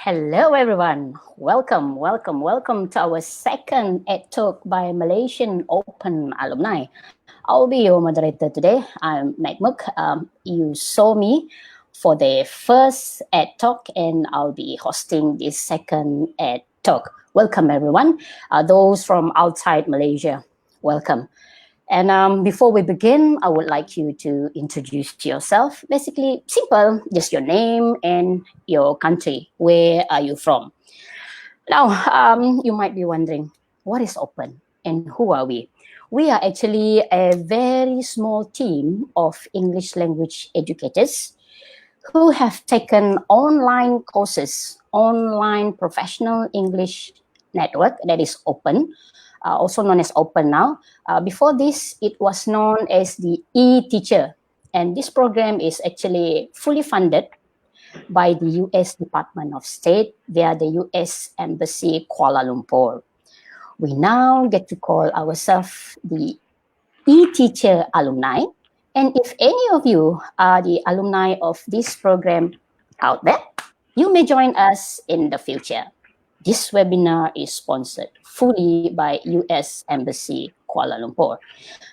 Hello, everyone. Welcome to our second ED Talk by Malaysian Open Alumni. I'll be your moderator today. I'm Macmook. You saw me for the first ED Talk, and I'll be hosting this second ED Talk. Welcome, everyone. Those from outside Malaysia, welcome. And before we begin, I would like you to introduce yourself. Basically, simple, just your name and your country. Where are you from? Now, you might be wondering, what is Open and who are we? We are actually a very small team of English language educators who have taken online courses, online professional English network that is Open, also known as Open now. Before this, it was known as the e-teacher. And this program is actually fully funded by the US Department of State via the US Embassy Kuala Lumpur. We now get to call ourselves the e-teacher alumni. And if any of you are the alumni of this program out there, you may join us in the future. This webinar is sponsored fully by US Embassy Kuala Lumpur.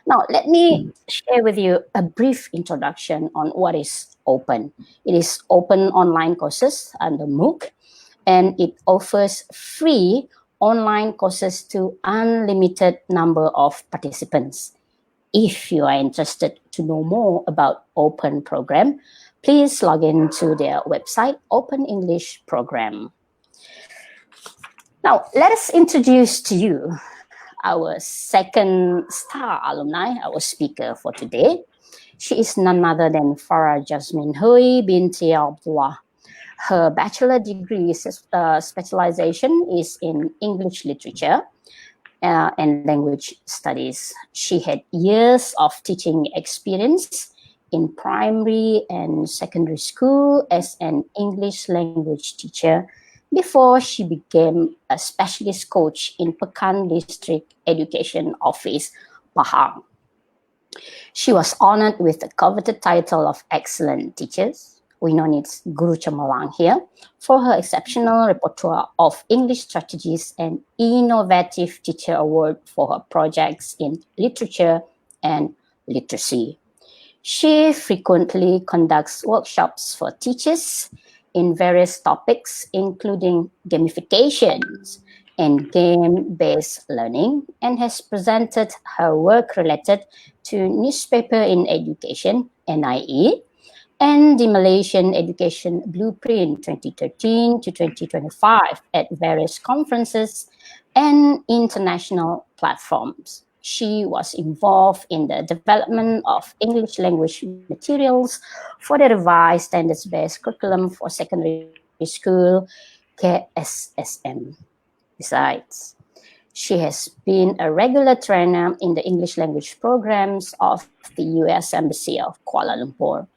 Now, let me share with you a brief introduction on what is Open. It is open online courses under MOOC, and it offers free online courses to unlimited number of participants. If you are interested to know more about Open program, please log in to their website, Open English Program. Now, let us introduce to you our second star alumni, our speaker for today. She is none other than Farah Jasmine binti Abdullah. Her bachelor degree specialization is in English literature and language studies. She had years of teaching experience in primary and secondary school as an English language teacher before she became a specialist coach in Pekan District Education Office, Pahang. She was honored with the coveted title of Excellent Teachers. We know it's Guru Cemerlang here, for her exceptional repertoire of English strategies and innovative teacher award for her projects in literature and literacy. She frequently conducts workshops for teachers in various topics, including gamifications and game-based learning, and has presented her work related to Newspaper in Education, NIE, and the Malaysian Education Blueprint 2013 to 2025 at various conferences and international platforms. She was involved in the development of English language materials for the revised standards-based curriculum for secondary school, KSSM. Besides, she has been a regular trainer in the English language programs of the US Embassy of Kuala Lumpur.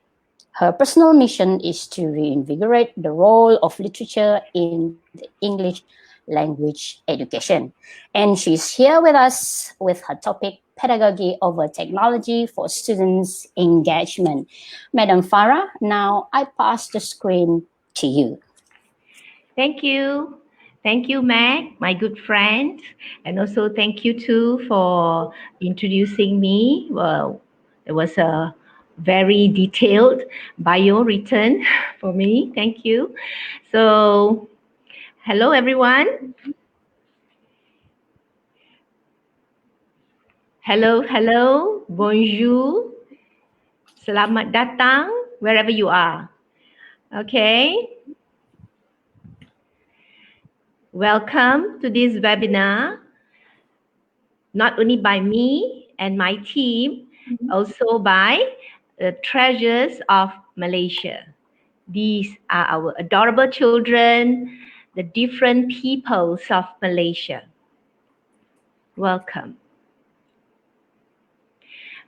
Her personal mission is to reinvigorate the role of literature in the English language education. And she's here with us with her topic, Pedagogy over Technology for Students' Engagement. Madam Farah, now I pass the screen to you. Thank you. Thank you, Meg, my good friend. And also thank you too for introducing me. Well, it was a very detailed bio written for me. Thank you. So, hello everyone. Hello, bonjour. Selamat datang, wherever you are. Okay. Welcome to this webinar, not only by me and my team, also by the treasures of Malaysia. These are our adorable children, the different peoples of Malaysia. Welcome.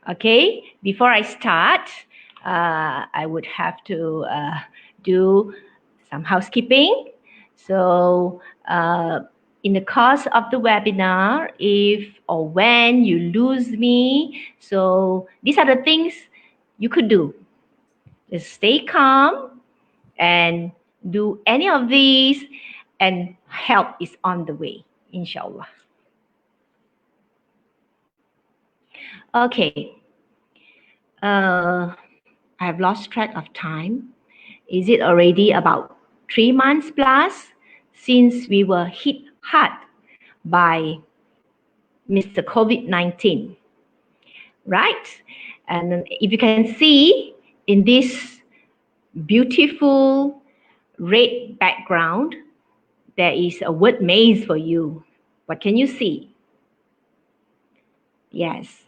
Okay, before I start, I would have to do some housekeeping. So in the course of the webinar, if or when you lose me, so these are the things you could do. Just stay calm and do any of these, and help is on the way, inshallah. Okay. I've lost track of time. Is it already about 3 months plus since we were hit hard by Mr. COVID-19, right? And if you can see in this beautiful red background, there is a word maze for you. What can you see? Yes,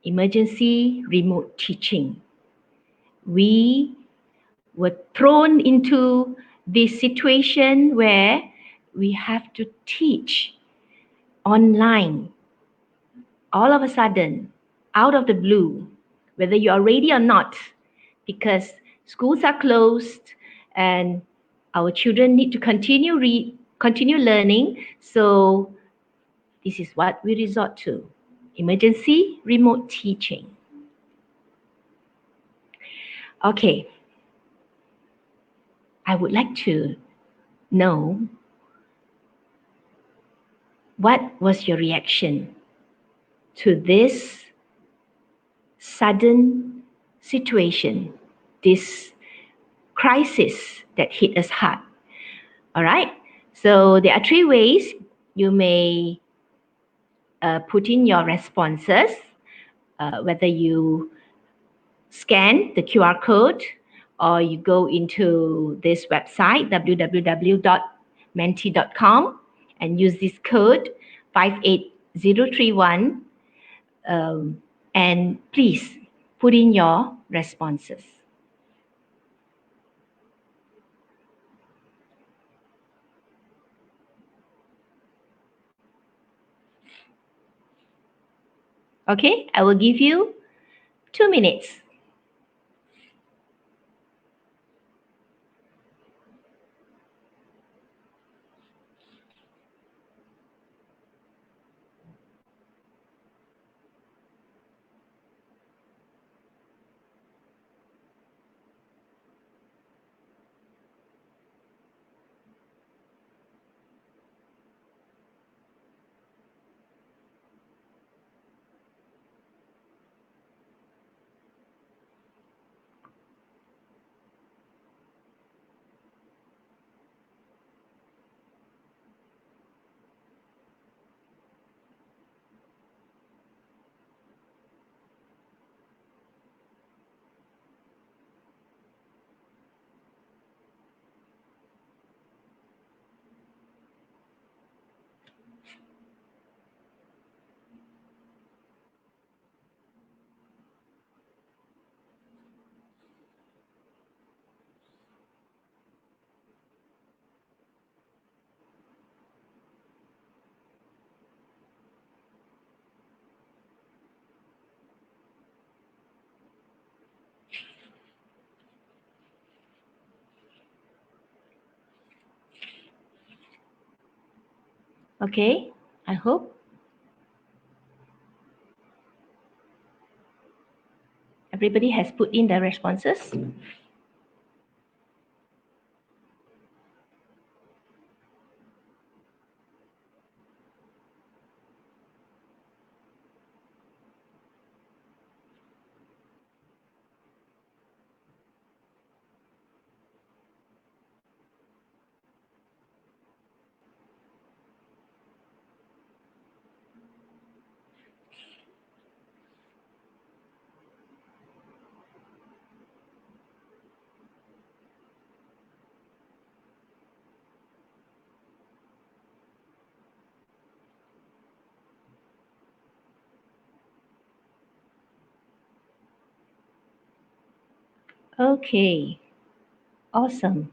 emergency remote teaching. We were thrown into this situation where we have to teach online all of a sudden, out of the blue, whether you are ready or not, because schools are closed and our children need to continue learning. So this is what we resort to: emergency remote teaching. Okay, I would like to know, what was your reaction to this sudden situation, this crisis that hit us hard? All right, so there are 3 ways you may put in your responses, whether you scan the QR code or you go into this website, www.menti.com, and use this code 58031, and please put in your responses. Okay, I will give you 2 minutes. Okay, I hope everybody has put in their responses. Okay, awesome.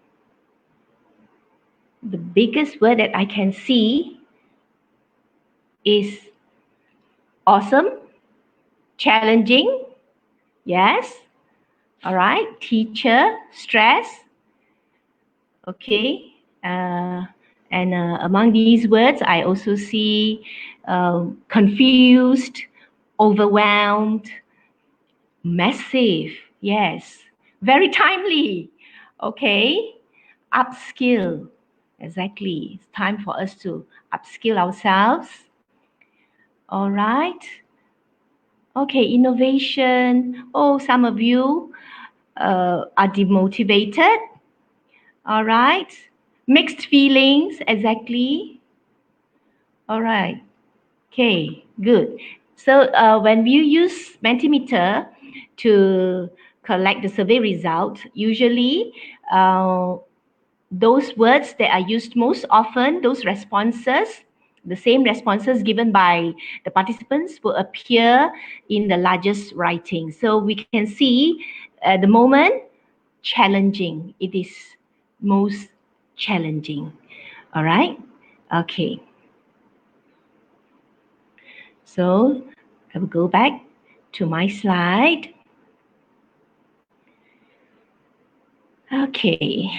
The biggest word that I can see is awesome, challenging, yes. All right, teacher, stress. Okay, and among these words, I also see confused, overwhelmed, massive, yes, very timely. Okay, upskill. Exactly. It's time for us to upskill ourselves. All right. Okay, innovation. Oh, some of you are demotivated. All right. Mixed feelings. Exactly. All right. Okay, good. So when you use Mentimeter to collect the survey result, usually those words that are used most often, those responses, the same responses given by the participants will appear in the largest writing. So we can see at the moment, challenging. It is most challenging. All right. Okay. So I will go back to my slide. Okay.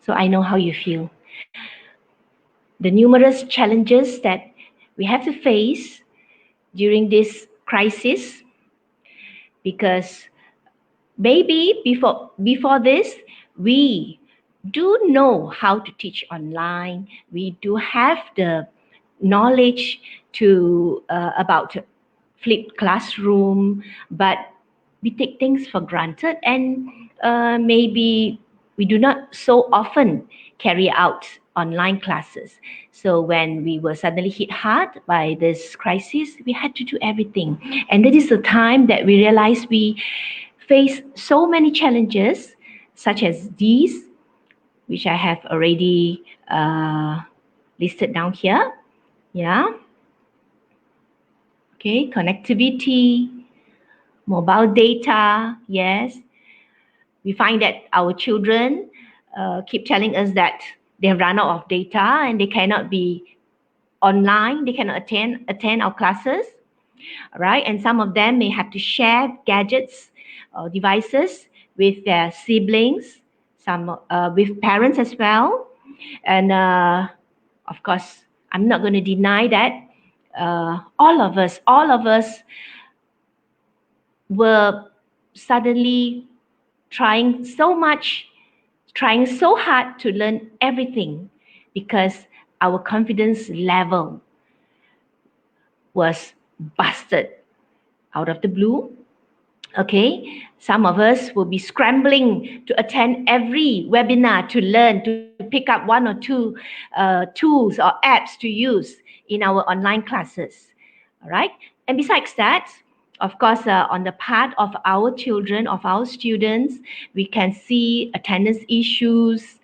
So I know how you feel. The numerous challenges that we have to face during this crisis, because maybe before this we do know how to teach online. We do have the knowledge to about flipped classroom, but we take things for granted, and maybe we do not so often carry out online classes. So when we were suddenly hit hard by this crisis, we had to do everything. And that is the time that we realized we face so many challenges, such as these, which I have already listed down here. Yeah. Okay, connectivity, mobile data, yes. We find that our children keep telling us that they have run out of data and they cannot be online, they cannot attend our classes, right? And some of them may have to share gadgets or devices with their siblings, some with parents as well. And of course, I'm not going to deny that all of us were suddenly trying so hard to learn everything, because our confidence level was busted out of the blue. Okay, some of us will be scrambling to attend every webinar to learn, to pick up one or two tools or apps to use in our online classes. All right, and besides that, of course, on the part of our children, of our students, we can see attendance issues,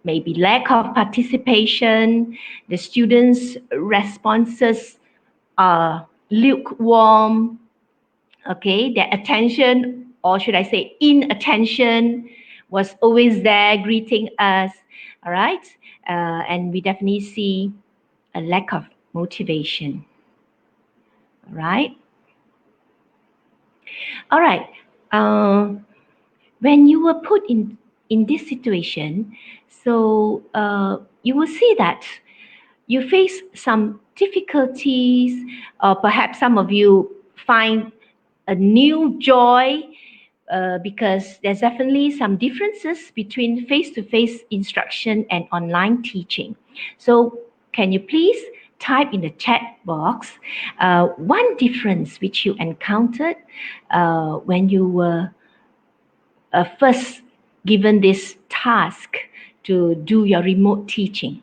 maybe lack of participation, the students' responses are lukewarm. Okay, their attention, or should I say inattention, was always there greeting us. All right, and we definitely see a lack of motivation. All right. All right. When you were put in this situation, so you will see that you face some difficulties, or perhaps some of you find a new joy, because there's definitely some differences between face-to-face instruction and online teaching. So can you please type in the chat box one difference which you encountered when you were first given this task to do your remote teaching?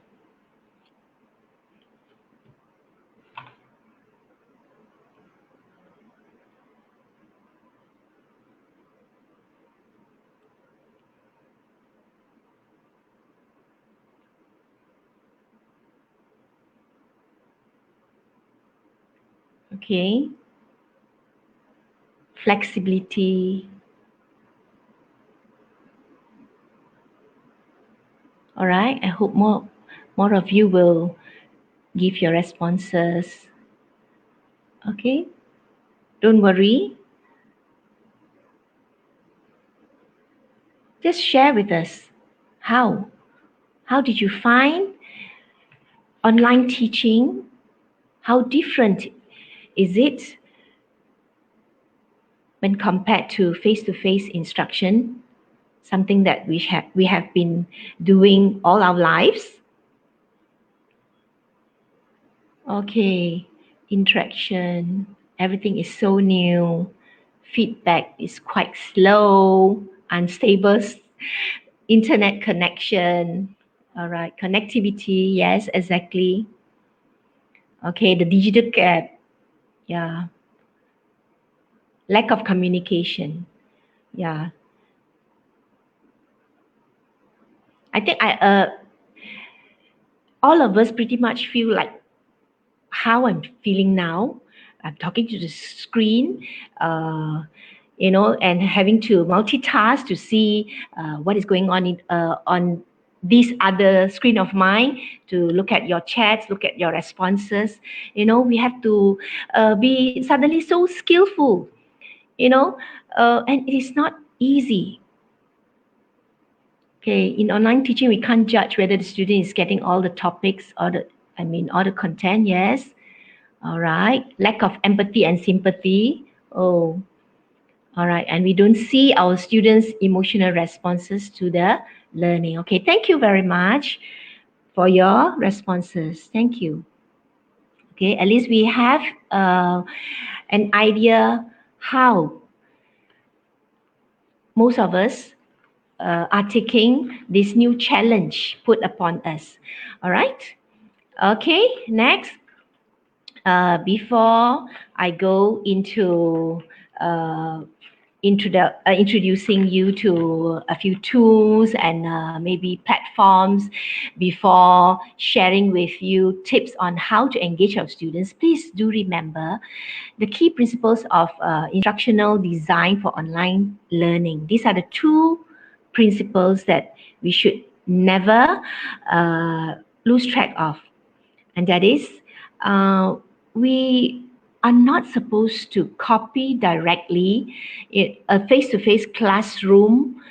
Okay, flexibility. All right, I hope more of you will give your responses. Okay, don't worry. Just share with us how did you find online teaching? How different is it when compared to face-to-face instruction, something that we have been doing all our lives. Okay, interaction, everything is so new. Feedback is quite slow, unstable internet connection. All right, connectivity, yes, exactly. Okay, the digital gap, yeah. Lack of communication, yeah. I think all of us pretty much feel like how I'm feeling now. I'm talking to the screen, and having to multitask to see what is going on this other screen of mine, to look at your chats, look at your responses. We have to be suddenly so skillful, and it is not easy. Okay, in online teaching, we can't judge whether the student is getting all the topics or all the content, yes. All right. Lack of empathy and sympathy. Oh, all right. And we don't see our students' emotional responses to the learning. Okay. Thank you very much for your responses. Thank you. Okay. At least we have an idea how most of us are taking this new challenge put upon us. All right. Okay. Next. Before I go into introducing you to a few tools and maybe platforms, before sharing with you tips on how to engage our students, please do remember the key principles of instructional design for online learning. These are the two principles that we should never lose track of, and that is we are not supposed to copy directly a face-to-face classroom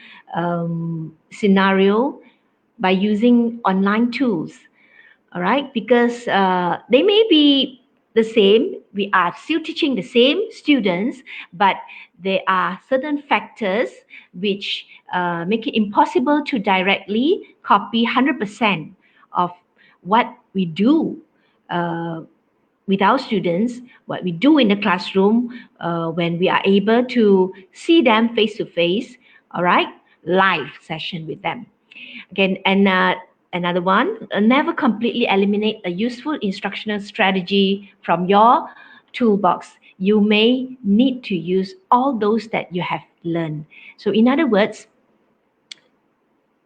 scenario by using online tools. All right, because they may be the same, we are still teaching the same students, but there are certain factors which make it impossible to directly copy 100% of what we do with our students, what we do in the classroom when we are able to see them face to face. All right, live session with them. Again, and another one, never completely eliminate a useful instructional strategy from your toolbox. You may need to use all those that you have learned. So in other words,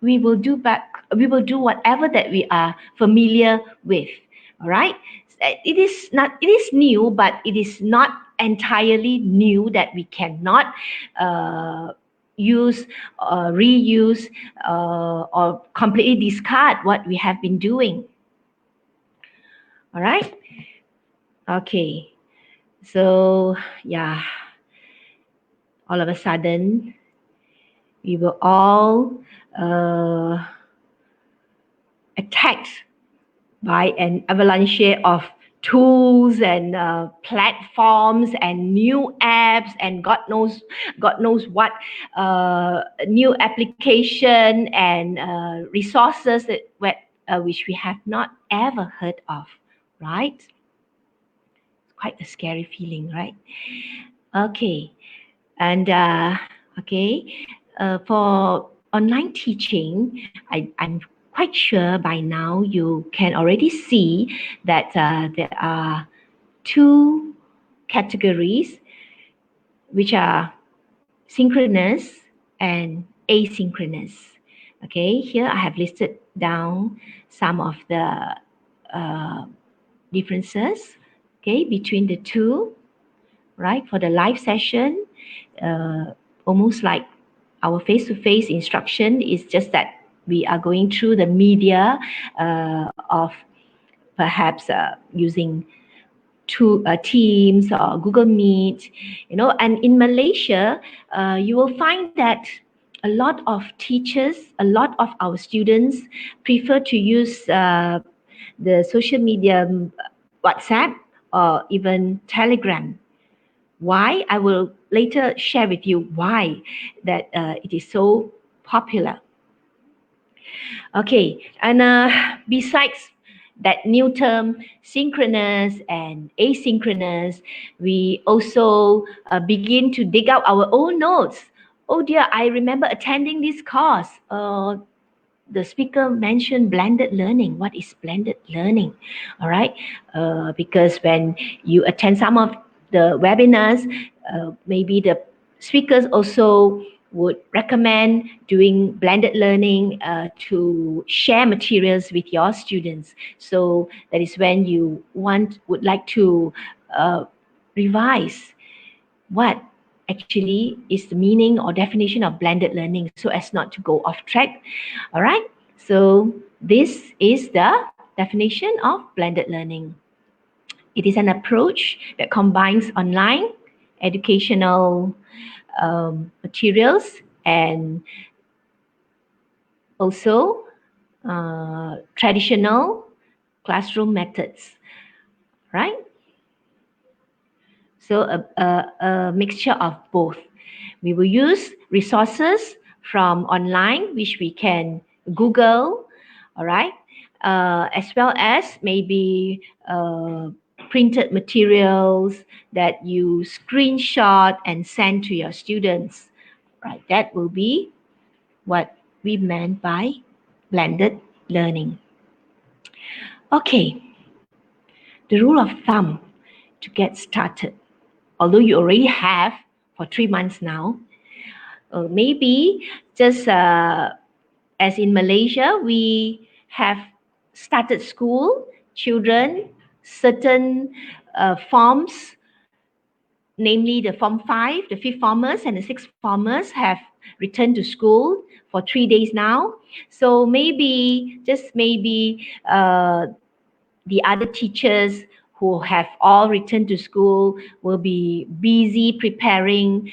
we will do whatever that we are familiar with. All right, it is new, but it is not entirely new that we cannot use, reuse, or completely discard what we have been doing. All right, okay, so yeah, all of a sudden we were all attacked by an avalanche of tools and platforms and new apps and God knows what new application and resources which we have not ever heard of, right? It's quite a scary feeling, right? Okay, and for online teaching, I'm quite sure by now you can already see that there are two categories, which are synchronous and asynchronous. Okay, here I have listed down some of the differences, okay, between the two. Right, for the live session, almost like our face-to-face instruction, is just that we are going through the media of perhaps using Teams or Google Meet, and in Malaysia, you will find that a lot of teachers, a lot of our students prefer to use the social media, WhatsApp or even Telegram, Why? I will later share with you why that it is so popular. Okay, and besides that new term, synchronous and asynchronous, we also begin to dig out our own notes. Oh dear, I remember attending this course. The speaker mentioned blended learning. What is blended learning? All right, because when you attend some of the webinars, maybe the speakers also would recommend doing blended learning to share materials with your students. So that is when you would like to revise what actually is the meaning or definition of blended learning so as not to go off track. All right, so this is the definition of blended learning. It is an approach that combines online educational materials and also traditional classroom methods, right? So a mixture of both. We will use resources from online, which we can Google, all right, as well as maybe printed materials that you screenshot and send to your students, right? That will be what we meant by blended learning. Okay, the rule of thumb to get started, although you already have for 3 months now, maybe just as in Malaysia, we have started school, children, certain forms, namely the Form 5, the 5th formers and the 6th formers have returned to school for 3 days now. So maybe, just maybe, the other teachers who have all returned to school will be busy preparing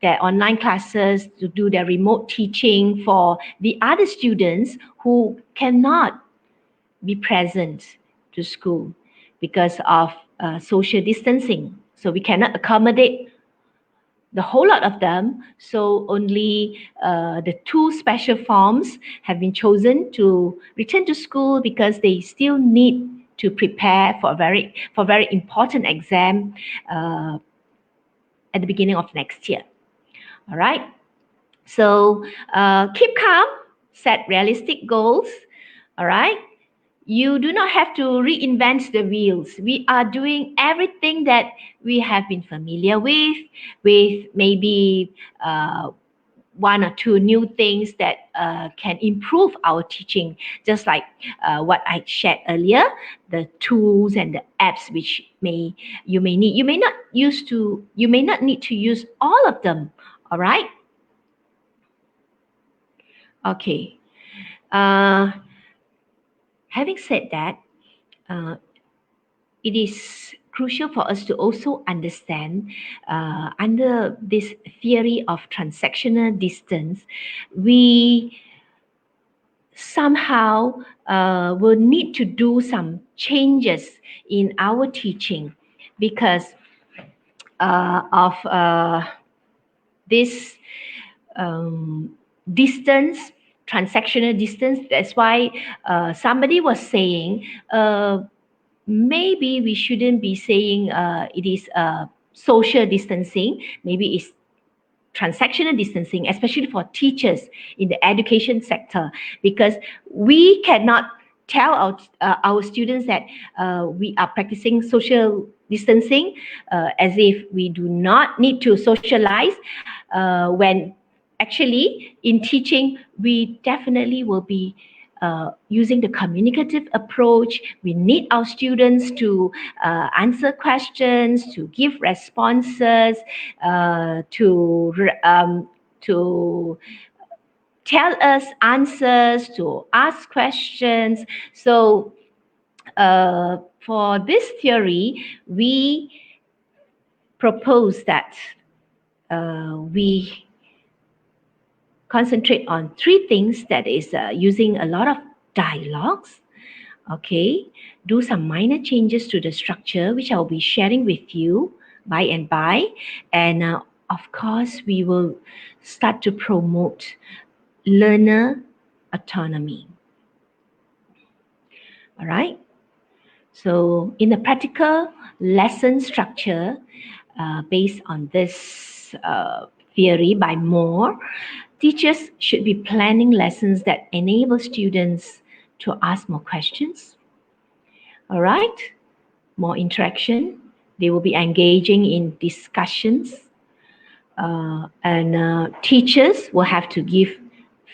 their online classes to do their remote teaching for the other students who cannot be present to school because of social distancing. So we cannot accommodate the whole lot of them. So only the 2 special forms have been chosen to return to school because they still need to prepare for a very important exam at the beginning of next year. All right. So keep calm, set realistic goals. All right. You do not have to reinvent the wheels. We are doing everything that we have been familiar with maybe 1 or 2 new things that can improve our teaching, just like what I shared earlier, the tools and the apps which you may need. You may not need to use all of them. All right. Okay. Having said that, it is crucial for us to also understand under this theory of transactional distance, we somehow will need to do some changes in our teaching because of this distance, transactional distance. That's why somebody was saying maybe we shouldn't be saying it is social distancing. Maybe it's transactional distancing, especially for teachers in the education sector, because we cannot tell our students that we are practicing social distancing as if we do not need to socialize when actually in teaching we definitely will be using the communicative approach. We need our students to answer questions, to give responses, to tell us answers, to ask questions. So for this theory, we propose that we concentrate on 3 things, that is using a lot of dialogues, okay, do some minor changes to the structure which I'll be sharing with you, by and by. And of course, we will start to promote learner autonomy. All right. So in the practical lesson structure, based on this theory by Moore, teachers should be planning lessons that enable students to ask more questions. All right, more interaction. They will be engaging in discussions, and teachers will have to give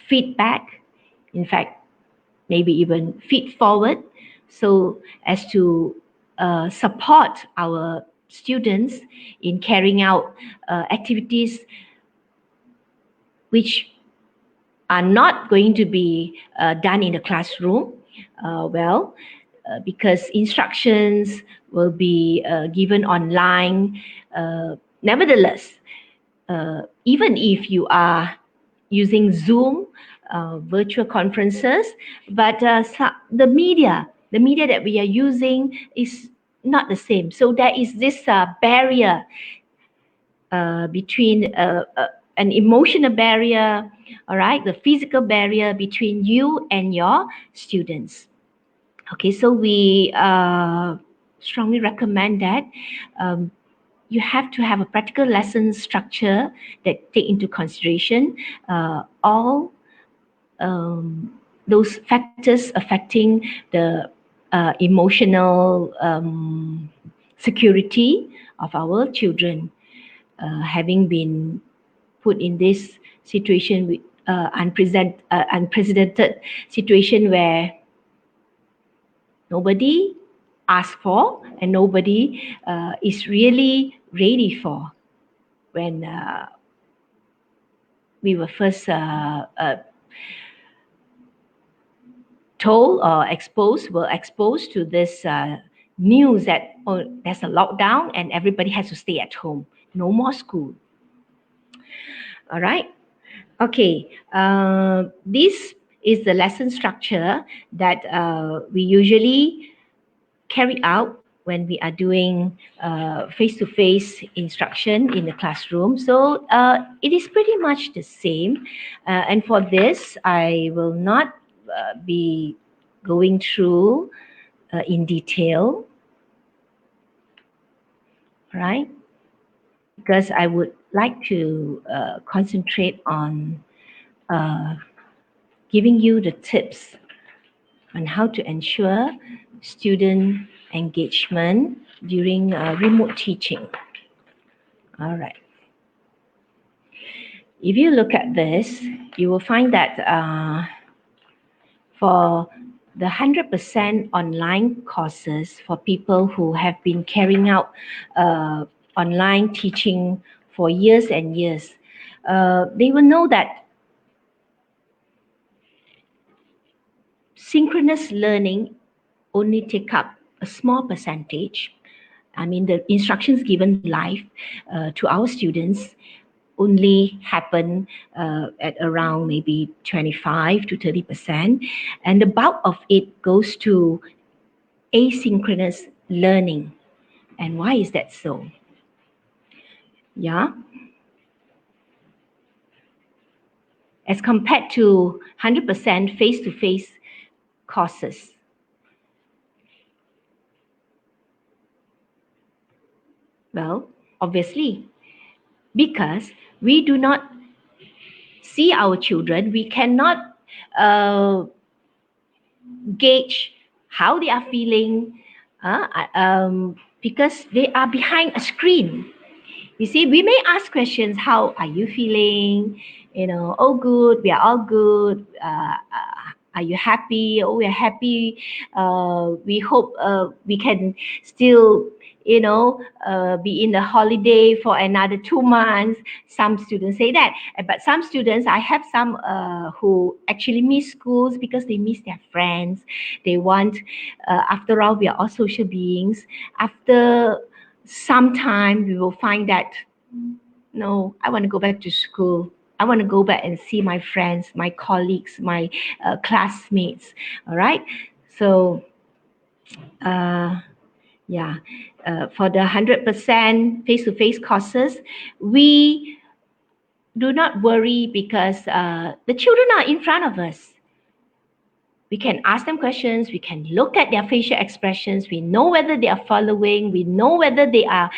feedback. In fact, maybe even feed forward, so as to support our students in carrying out activities which are not going to be done in the classroom. Because instructions will be given online. Nevertheless, even if you are using Zoom, virtual conferences, but the media that we are using is not the same. So there is this barrier between an emotional barrier, all right, the physical barrier between you and your students. Okay, so we strongly recommend that you have to have a practical lesson structure that take into consideration all those factors affecting the emotional security of our children, having been put in this situation with unprecedented situation where nobody asked for and nobody is really ready for when we were first told or exposed to this news that there's a lockdown and everybody has to stay at home. No more school. All right. Okay. This is the lesson structure that we usually carry out when we are doing face-to-face instruction in the classroom. So it is pretty much the same. And for this, I will not be going through in detail, right? Because I would like to concentrate on giving you the tips on how to ensure student engagement during remote teaching. All right. If you look at this, you will find that for the 100% online courses for people who have been carrying out online teaching for years and years, they will know that synchronous learning only take up a small percentage. I mean, the instructions given live to our students only happen at around maybe 25 to 30%. And the bulk of it goes to asynchronous learning. And why is that so? Yeah. As compared to 100% face-to-face courses. Well, obviously, because we do not see our children, we cannot gauge how they are feeling because they are behind a screen. You see, we may ask questions, how are you feeling? You know, oh, good, we are all good. Are you happy? Oh, we are happy. We hope we can still, be in the holiday for another 2 months. Some students say that. But some students, I have some who actually miss schools because they miss their friends. They want, after all, we are all social beings. After some time, we will find that, no, I want to go back to school. I want to go back and see my friends, my colleagues, my classmates. All right. So, Yeah, for the 100% face-to-face courses, we do not worry because the children are in front of us. We can ask them questions, we can look at their facial expressions, we know whether they are following, we know whether they are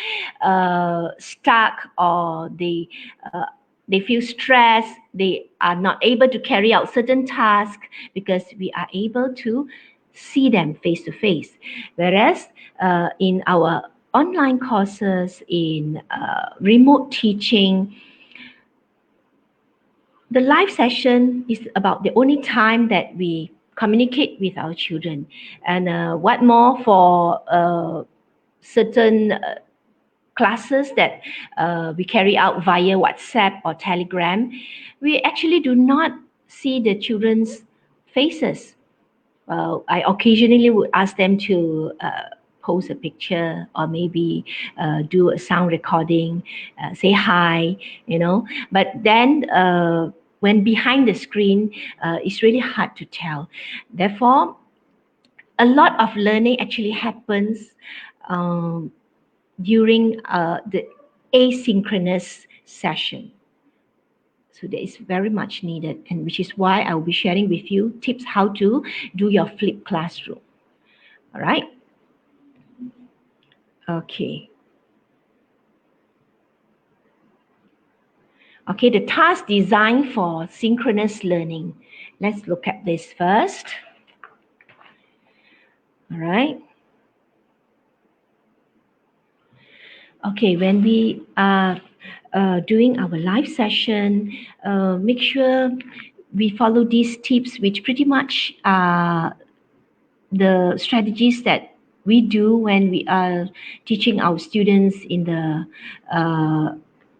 stuck or they feel stressed, they are not able to carry out certain tasks because we are able to see them face to face. Whereas in our online courses, in remote teaching, the live session is about the only time that we communicate with our children. And what more for certain classes that we carry out via WhatsApp or Telegram, we actually do not see the children's faces. I occasionally would ask them to post a picture or maybe do a sound recording, say hi, But then when behind the screen, it's really hard to tell. Therefore, a lot of learning actually happens during the asynchronous session. So that is very much needed, and which is why I will be sharing with you tips how to do your flipped classroom. All right. Okay. Okay, the task designed for synchronous learning. Let's look at this first. All right. Okay, when we are doing our live session, make sure we follow these tips, which pretty much are the strategies that we do when we are teaching our students in the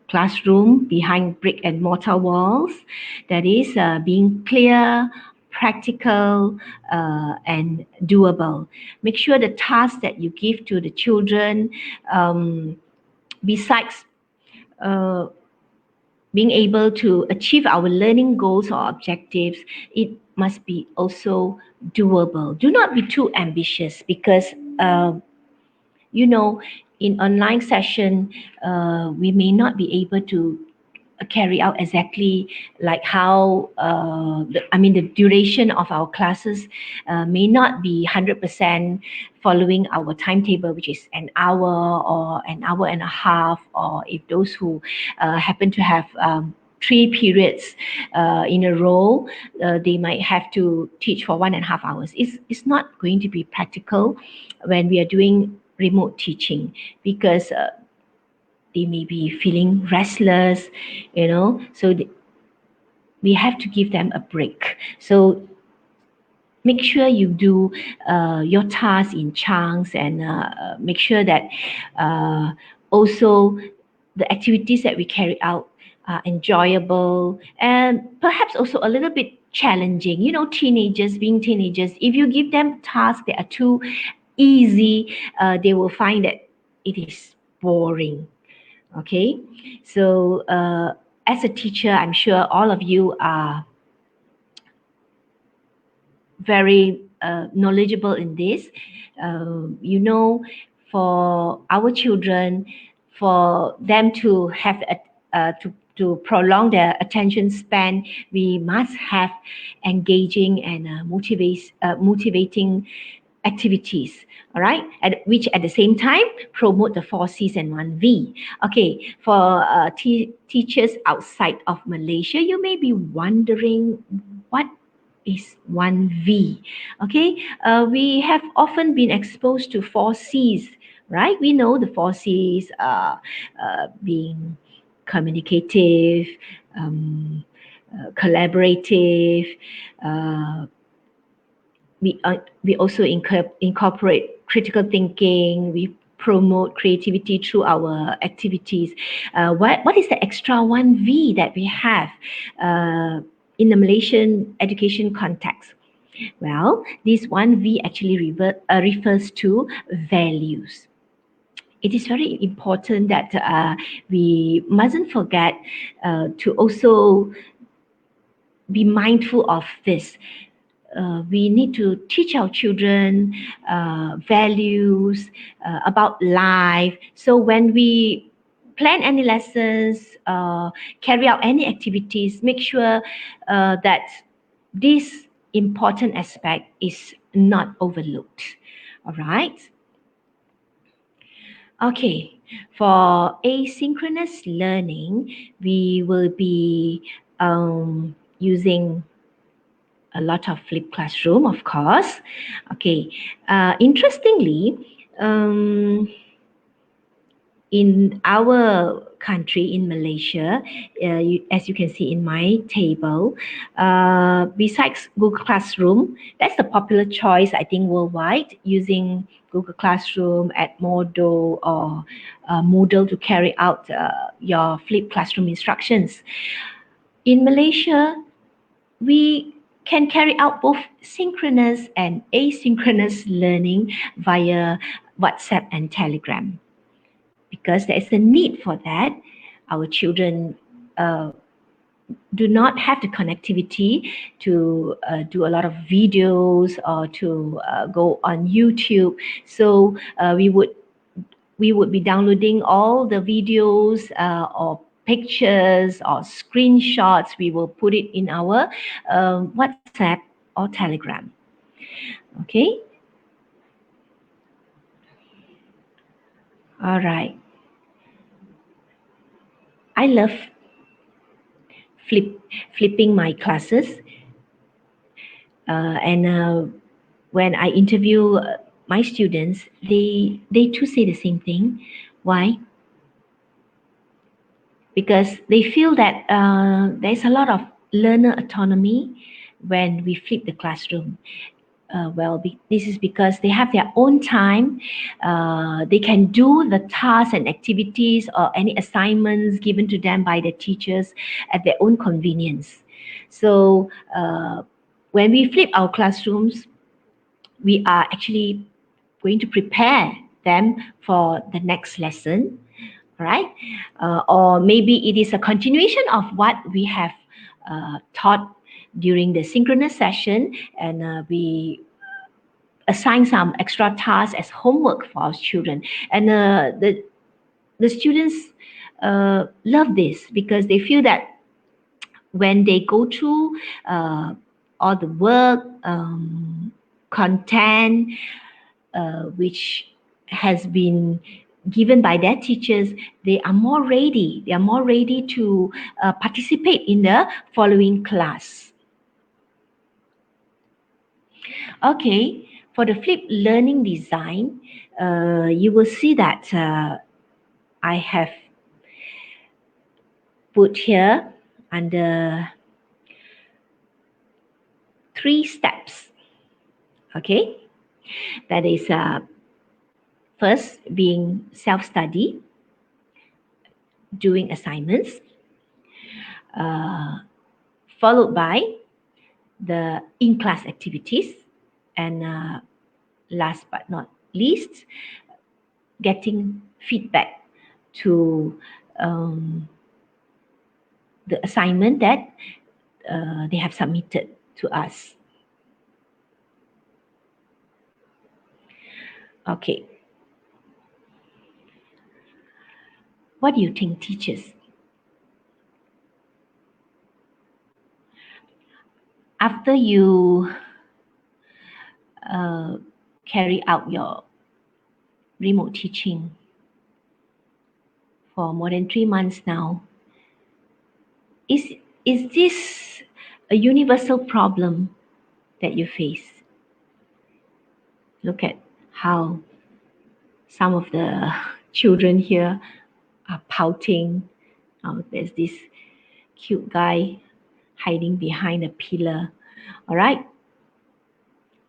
classroom behind brick and mortar walls. That is being clear, practical, and doable. Make sure the tasks that you give to the children, besides being able to achieve our learning goals or objectives, it must be also doable. Do not be too ambitious because, in online session, we may not be able to carry out exactly like how the duration of our classes may not be 100% following our timetable, which is an hour or an hour and a half, or if those who happen to have 3 periods in a row, they might have to teach for 1.5 hours. It's not going to be practical when we are doing remote teaching because they may be feeling restless, so we have to give them a break. So make sure you do your tasks in chunks and make sure that also the activities that we carry out are enjoyable and perhaps also a little bit challenging. Teenagers, being teenagers, if you give them tasks that are too easy, they will find that it is boring. Okay, so as a teacher, I'm sure all of you are very knowledgeable in this. For our children, for them to have to prolong their attention span, we must have engaging and motivating activities, all right, which at the same time promote the 4 C's and 1 V. Okay, for teachers outside of Malaysia, you may be wondering what is 1 V. Okay, we have often been exposed to 4 C's, right? We know the 4 C's being communicative, collaborative, we also incorporate critical thinking. We promote creativity through our activities. What is the extra 1 V that we have in the Malaysian education context? Well, this 1 V actually refers to values. It is very important that we mustn't forget to also be mindful of this. we need to teach our children values about life. So when we plan any lessons, carry out any activities, make sure that this important aspect is not overlooked. All right. Okay, for asynchronous learning, we will be using a lot of flipped classroom, of course. Okay, interestingly, in our country, in Malaysia, as you can see in my table, besides Google Classroom, that's the popular choice, I think, worldwide, using Google Classroom, Edmodo, or Moodle to carry out your flipped classroom instructions. In Malaysia, we can carry out both synchronous and asynchronous learning via WhatsApp and Telegram. Because there is a need for that, our children do not have the connectivity to do a lot of videos or to go on YouTube. So we would be downloading all the videos or pictures or screenshots. We will put it in our WhatsApp or Telegram. Okay. All right. I love flipping my classes, and when I interview my students, they too say the same thing. Why? Because they feel that there's a lot of learner autonomy when we flip the classroom. This is because they have their own time. They can do the tasks and activities or any assignments given to them by the teachers at their own convenience. So when we flip our classrooms, we are actually going to prepare them for the next lesson, right? Or maybe it is a continuation of what we have taught during the synchronous session, and we assign some extra tasks as homework for our children. And the students love this because they feel that when they go through all the work, content, which has been given by their teachers, they are more ready. They are more ready to participate in the following class. Okay, for the flipped learning design, you will see that I have put here under 3 steps. Okay, that is first being self-study, doing assignments, followed by the in-class activities, and last but not least, getting feedback to the assignment that they have submitted to us. Okay. What do you think, teachers? After you carry out your remote teaching for more than 3 months now, is this a universal problem that you face? Look at how some of the children here are pouting. There's this cute guy hiding behind a pillar. All right.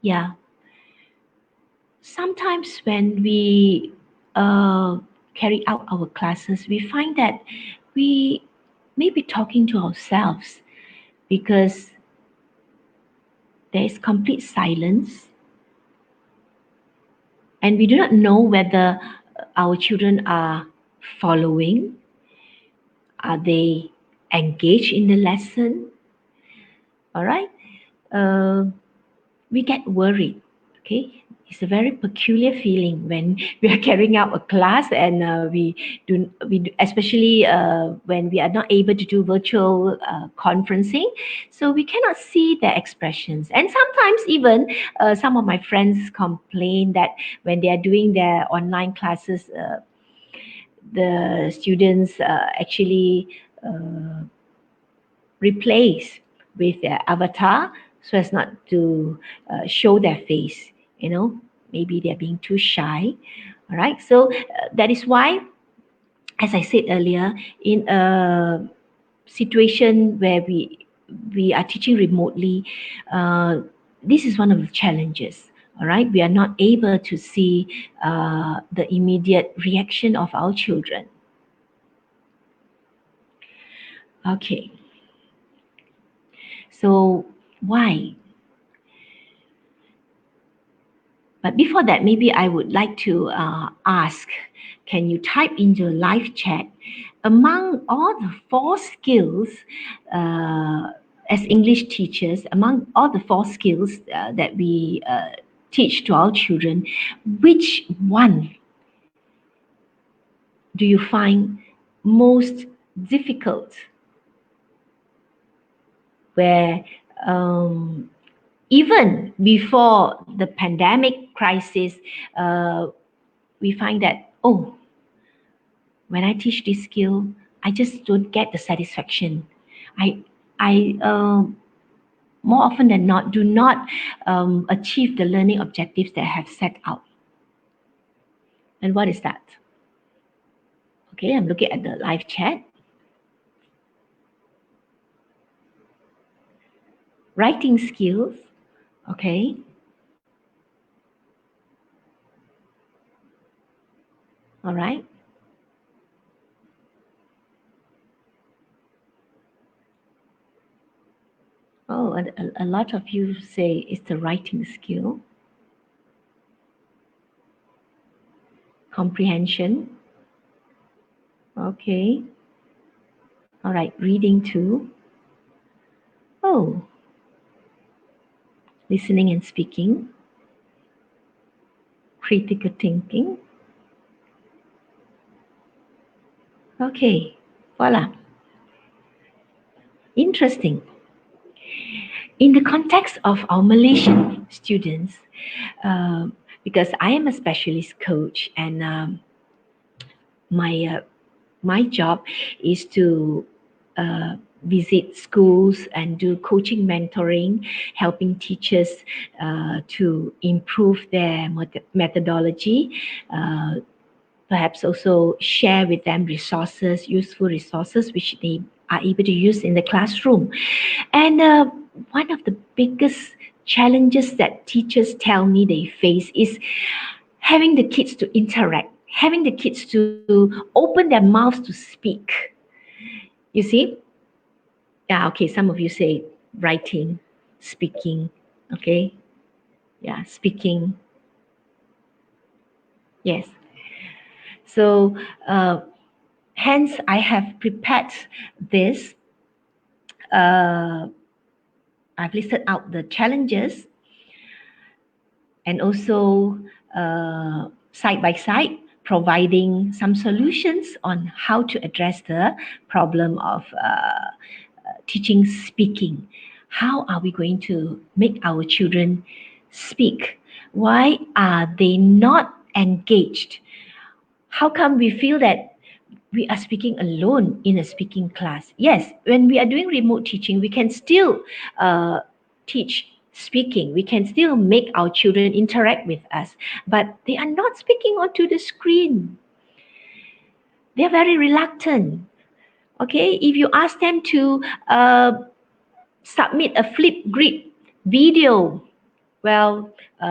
Yeah. Sometimes when we carry out our classes, we find that we may be talking to ourselves because there is complete silence, and we do not know whether our children are following. Are they engaged in the lesson? All right. we get worried. Okay, it's a very peculiar feeling when we are carrying out a class, and especially when we are not able to do virtual conferencing, so we cannot see their expressions. And sometimes even some of my friends complain that when they are doing their online classes, the students actually replace with their avatar so as not to show their face. Maybe they're being too shy. All right, so that is why, as I said earlier, in a situation where we are teaching remotely, this is one of the challenges. All right, we are not able to see the immediate reaction of our children. Okay, so why? But before that, maybe I would like to ask, can you type in your live chat, among all the 4 skills as English teachers, among all the 4 skills that we teach to our children, which one do you find most difficult? Where even before the pandemic crisis, we find that, when I teach this skill, I just don't get the satisfaction. I more often than not do not achieve the learning objectives that I have set out. And what is that? Okay, I'm looking at the live chat. Writing skills, okay. All right. Oh, a lot of you say it's the writing skill. Comprehension. Okay. All right, reading too. Oh, listening and speaking. Critical thinking. Okay, voila. Interesting. In the context of our Malaysian students, because I am a specialist coach, and my job is to visit schools and do coaching mentoring, helping teachers to improve their methodology, perhaps also share with them resources, useful resources, which they are able to use in the classroom. And one of the biggest challenges that teachers tell me they face is having the kids to interact, having the kids to open their mouths to speak. You see? Yeah, okay, some of you say writing, speaking, okay? Yeah, speaking. Yes. So, hence, I have prepared this. I've listed out the challenges, and also side by side providing some solutions on how to address the problem of teaching speaking. How are we going to make our children speak? Why are they not engaged? How come we feel that we are speaking alone in a speaking class? Yes, when we are doing remote teaching, we can still teach speaking. We can still make our children interact with us, but they are not speaking onto the screen. They're very reluctant. Okay, if you ask them to submit a Flipgrid video, well,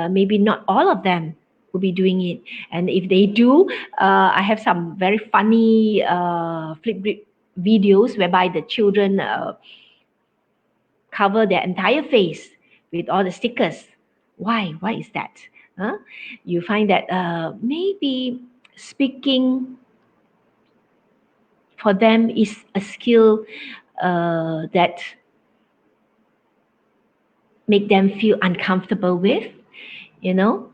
maybe not all of them will be doing it. And if they do, I have some very funny Flipgrid videos whereby the children cover their entire face with all the stickers. Why? Why is that? You find that maybe speaking for them is a skill that make them feel uncomfortable with, you know.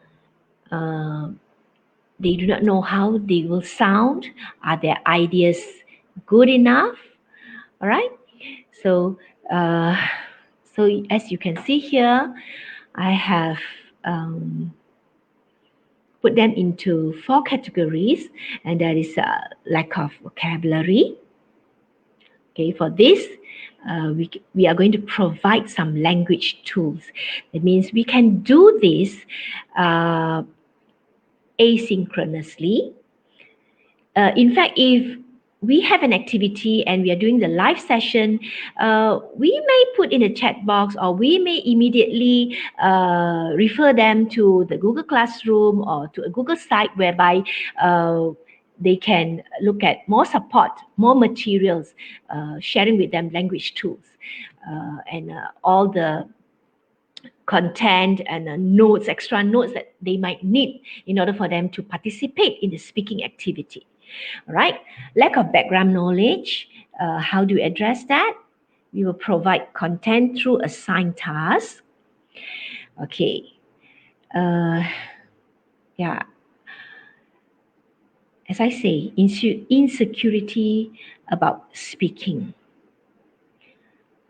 They do not know how they will sound. Are their ideas good enough? All right. So, so as you can see here, I have put them into 4 categories, and that is lack of vocabulary. Okay, for this, we are going to provide some language tools. That means we can do this asynchronously. In fact, if we have an activity and we are doing the live session, we may put in a chat box, or we may immediately refer them to the Google Classroom or to a Google site whereby they can look at more support, more materials, sharing with them language tools, and all the content and notes, extra notes that they might need in order for them to participate in the speaking activity. All right, lack of background knowledge. How do we address that? We will provide content through assigned tasks. Okay. Yeah. As I say, insecurity about speaking.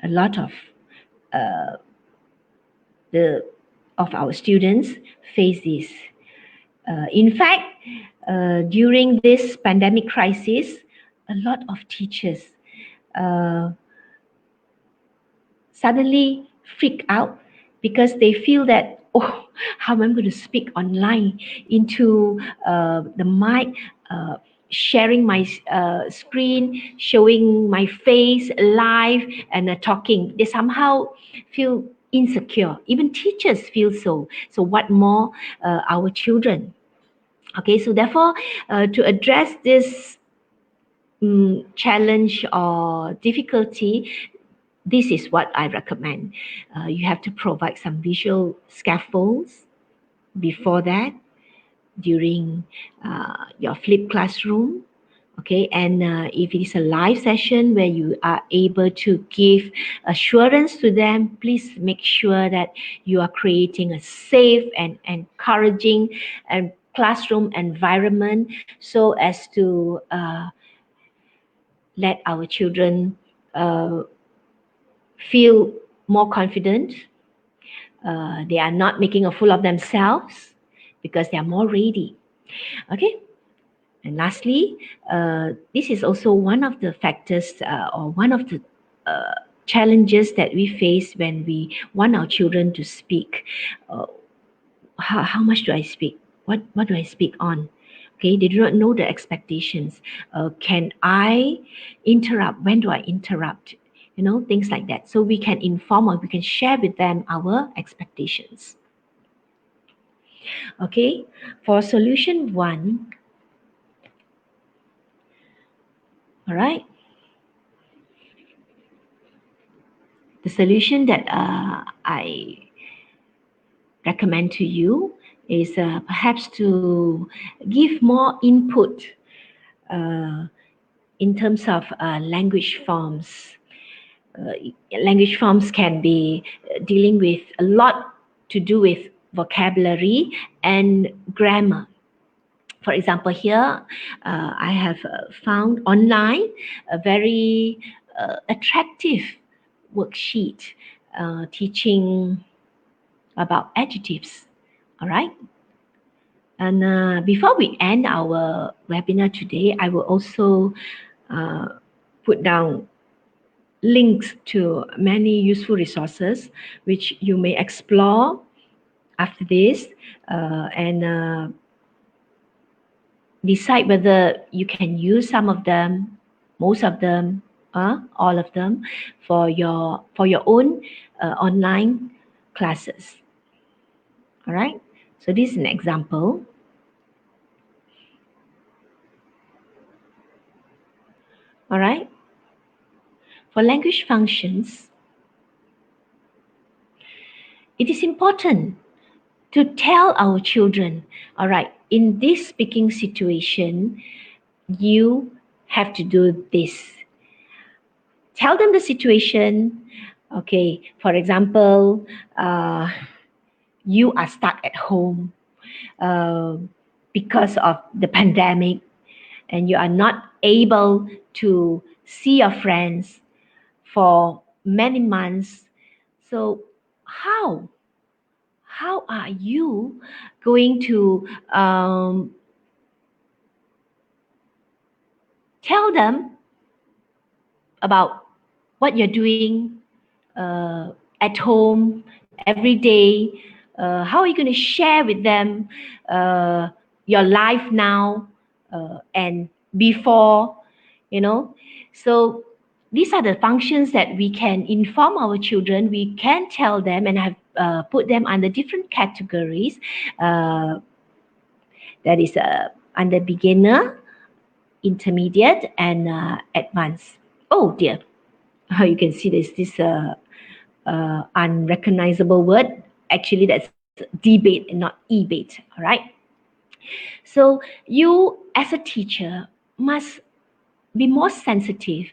A lot of our students face this. In fact, during this pandemic crisis, a lot of teachers suddenly freak out because they feel that, oh, how am I going to speak online into the mic, sharing my screen, showing my face live, and talking. They somehow feel insecure. Even teachers feel so. So what more our children? Okay, so therefore, to address this challenge or difficulty, this is what I recommend. You have to provide some visual scaffolds before that, during your flipped classroom. Okay, and if it is a live session where you are able to give assurance to them, please make sure that you are creating a safe and encouraging and classroom environment, so as to let our children feel more confident. They are not making a fool of themselves because they are more ready. Okay. And lastly, this is also one of the factors or one of the challenges that we face when we want our children to speak. How much do I speak? What do I speak on? Okay, they do not know the expectations. Can I interrupt? When do I interrupt? You know, things like that. So we can inform, or we can share with them our expectations. Okay, for solution 1, all right. The solution that I recommend to you is perhaps to give more input in terms of language forms. Language forms can be dealing with a lot to do with vocabulary and grammar. For example, here I have found online a very attractive worksheet teaching about adjectives. All right. And before we end our webinar today, I will also put down links to many useful resources which you may explore after this, and decide whether you can use some of them, most of them, all of them for your own online classes. All right. So this is an example. All right. For language functions, it is important to tell our children, all right, in this speaking situation, you have to do this. Tell them the situation, Okay, for example, you are stuck at home uh, because of the pandemic, and you are not able to see your friends for many months. So how how are you going to tell them about what you're doing at home every day? How are you going to share with them your life now and before, you know? So these are the functions that we can inform our children. We can tell them and have put them under different categories. That is under beginner, intermediate, and advanced. Oh dear, you can see there's this unrecognizable word. Actually, that's debate and not ebate. All right. So you, as a teacher, must be more sensitive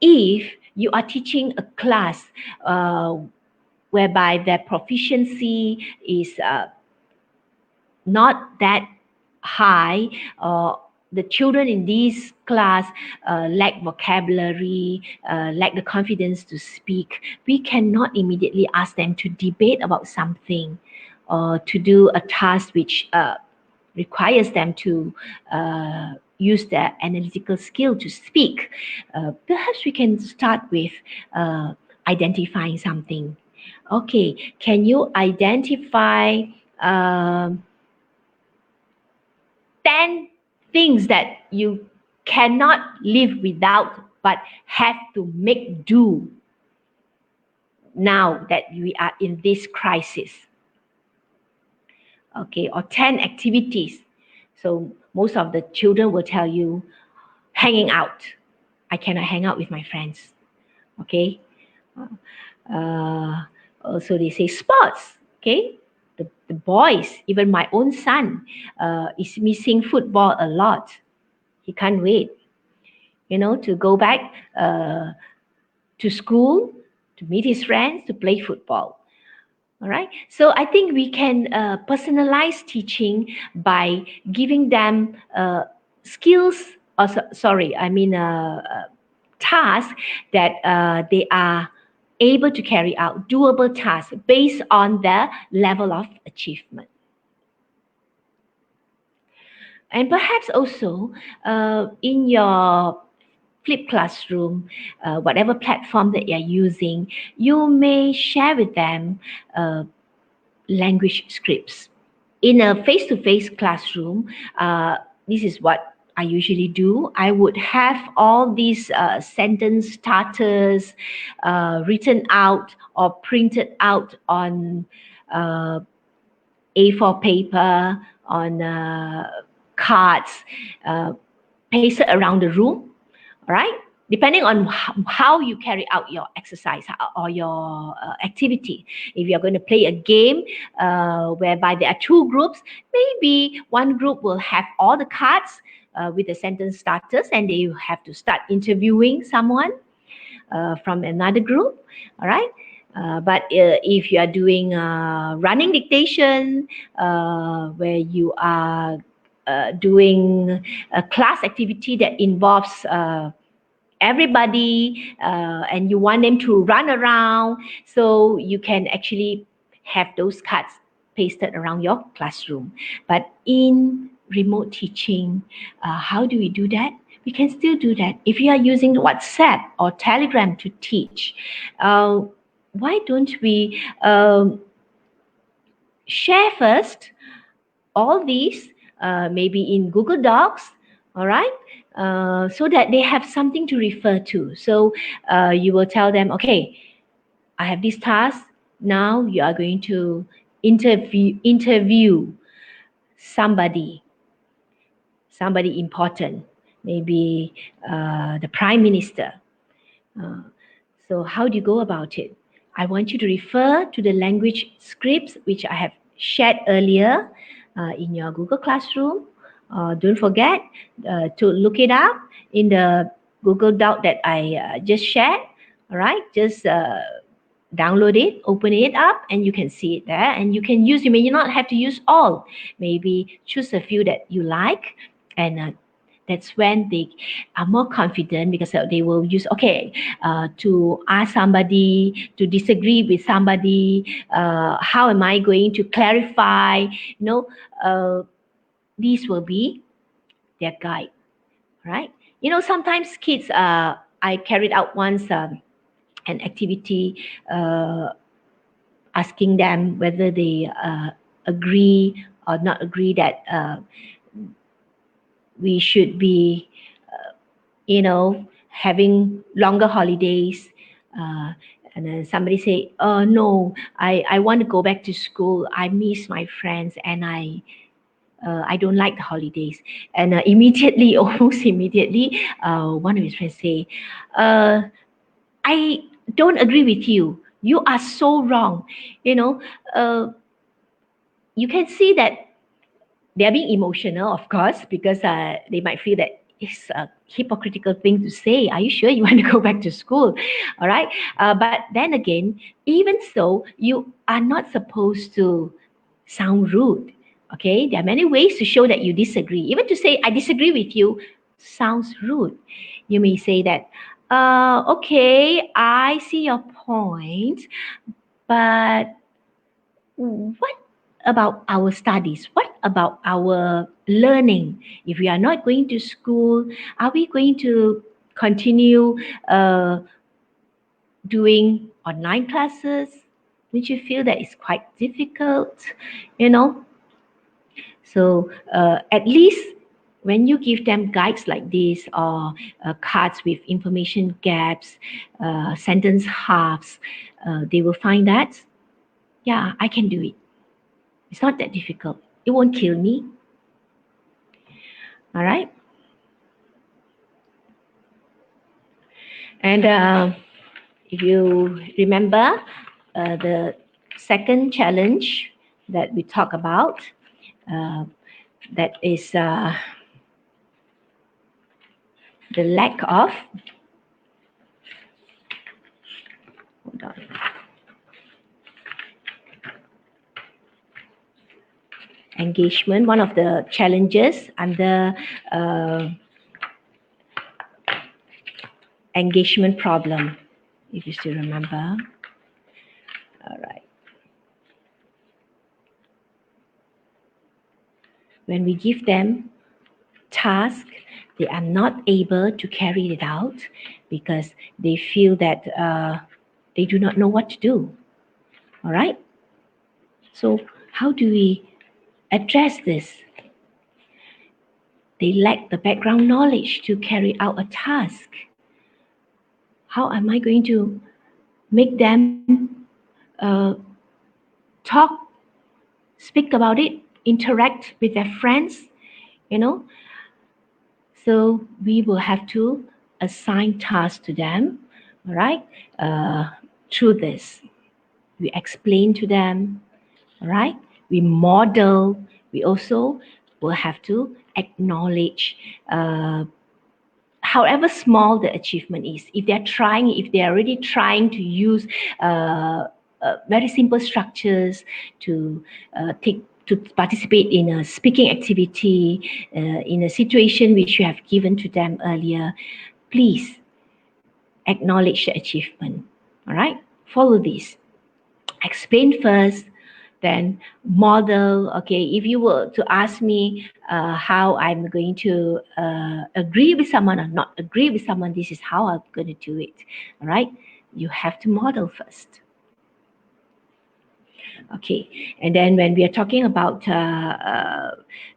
if you are teaching a class whereby their proficiency is not that high. The children in this class lack vocabulary, lack the confidence to speak. We cannot immediately ask them to debate about something or to do a task which requires them to use their analytical skill to speak. Perhaps we can start with identifying something. Okay, can you identify 10 things that you cannot live without but have to make do now that we are in this crisis? Okay, or 10 activities. So most of the children will tell you hanging out. I cannot hang out with my friends. Okay. Also they say sports. Okay. The boys, even my own son, is missing football a lot. He can't wait, to go back to school, to meet his friends, to play football. All right. So I think we can personalize teaching by giving them skills, or tasks that they are able to carry out, doable tasks based on their level of achievement. And perhaps also in your flipped classroom, whatever platform that you're using, you may share with them language scripts. In a face-to-face classroom, this is what I usually do. I would have all these sentence starters written out or printed out on A4 paper, on cards, pasted around the room. All right. Depending on how you carry out your exercise or your activity. If you're going to play a game whereby there are two groups, maybe one group will have all the cards with the sentence starters, and they have to start interviewing someone from another group. All right. But if you are doing running dictation, where you are doing a class activity that involves everybody and you want them to run around, so you can actually have those cards pasted around your classroom. But in remote teaching, how do we do that? We can still do that. If you are using WhatsApp or Telegram to teach, why don't we share first all these maybe in Google Docs, all right, so that they have something to refer to. So you will tell them, okay, I have this task. Now you are going to interview somebody important, maybe the Prime Minister. So how do you go about it? I want you to refer to the language scripts which I have shared earlier in your Google Classroom. Don't forget to look it up in the Google Doc that I just shared. All right, just download it, open it up, and you can see it there. And you can use, you may not have to use all. Maybe choose a few that you like, and that's when they are more confident, because they will use, to ask somebody, to disagree with somebody, how am I going to clarify, these will be their guide, right? Sometimes kids, I carried out once an activity, asking them whether they agree or not agree that we should be, having longer holidays. And then somebody say, "Oh no, I want to go back to school. I miss my friends, and I don't like the holidays." And immediately, almost immediately, one of his friends say, "I don't agree with you. You are so wrong." You can see that they are being emotional, of course, because they might feel that it's a hypocritical thing to say. Are you sure you want to go back to school? All right. But then again, even so, you are not supposed to sound rude. Okay. There are many ways to show that you disagree. Even to say, "I disagree with you," sounds rude. You may say that, "Okay, I see your point, but what about our studies? What about our learning? If we are not going to school, are we going to continue doing online classes? Don't you feel that it's quite difficult?" You know? So at least when you give them guides like this, or cards with information gaps, sentence halves, they will find that, yeah, I can do it. It's not that difficult. It won't kill me. All right. And if you remember, the second challenge that we talk about, that is the lack of, hold on, engagement. One of the challenges under engagement problem, if you still remember. All right. When we give them task, they are not able to carry it out because they feel that they do not know what to do. All right. So how do we address this? They lack the background knowledge to carry out a task. How am I going to make them talk, speak about it, interact with their friends, So we will have to assign tasks to them, all right? Through this, we explain to them, all right? We model. We also will have to acknowledge, however small the achievement is. If they're already trying to use very simple structures to participate in a speaking activity, in a situation which you have given to them earlier, please acknowledge the achievement. All right? Follow this. Explain first, then model. Okay, if you were to ask me how I'm going to agree with someone or not agree with someone, this is how I'm going to do it. All right? You have to model first. Okay, and then when we are talking about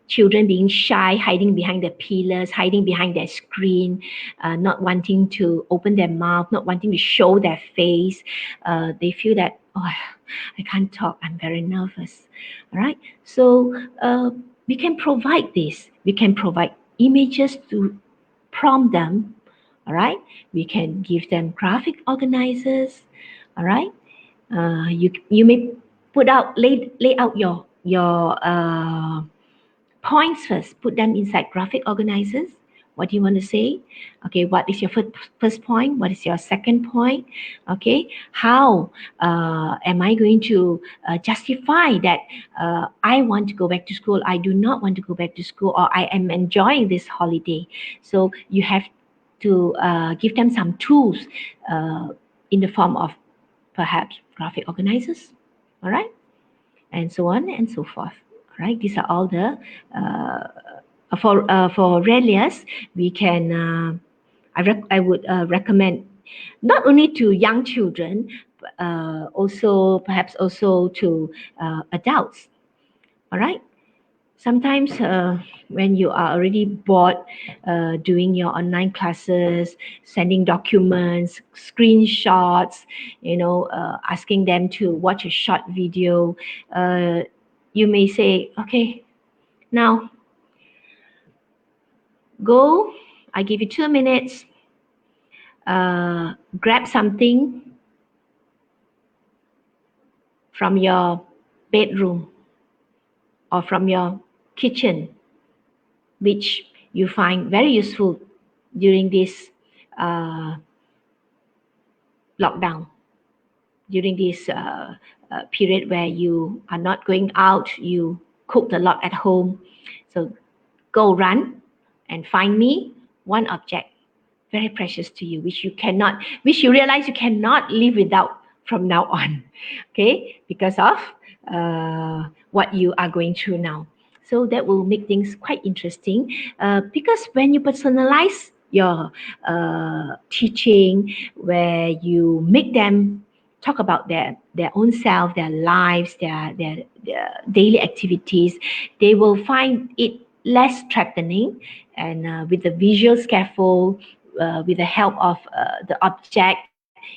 children being shy, hiding behind the pillars, hiding behind their screen, not wanting to open their mouth, not wanting to show their face, they feel that, oh, I can't talk, I'm very nervous. All right, so we can provide this. We can provide images to prompt them. All right, we can give them graphic organizers. All right, you may lay out your points first. Put them inside graphic organizers. What do you want to say? Okay, what is your first point? What is your second point? Okay, how am I going to justify that I want to go back to school, I do not want to go back to school, or I am enjoying this holiday? So you have to give them some tools in the form of perhaps graphic organizers, all right, and so on and so forth. All right, these are all the for Relias, we can. I would recommend not only to young children, also perhaps also to adults. All right. Sometimes when you are already bored doing your online classes, sending documents, screenshots, asking them to watch a short video, you may say, okay, now go, I give you 2 minutes, grab something from your bedroom or from your kitchen, which you find very useful during this lockdown, during this period where you are not going out, you cooked a lot at home. So go run and find me one object very precious to you, which you realize you cannot live without from now on, okay, because of what you are going through now. So that will make things quite interesting, because when you personalize your teaching, where you make them talk about their own self, their lives, their daily activities, they will find it less threatening. And with the visual scaffold, with the help of the object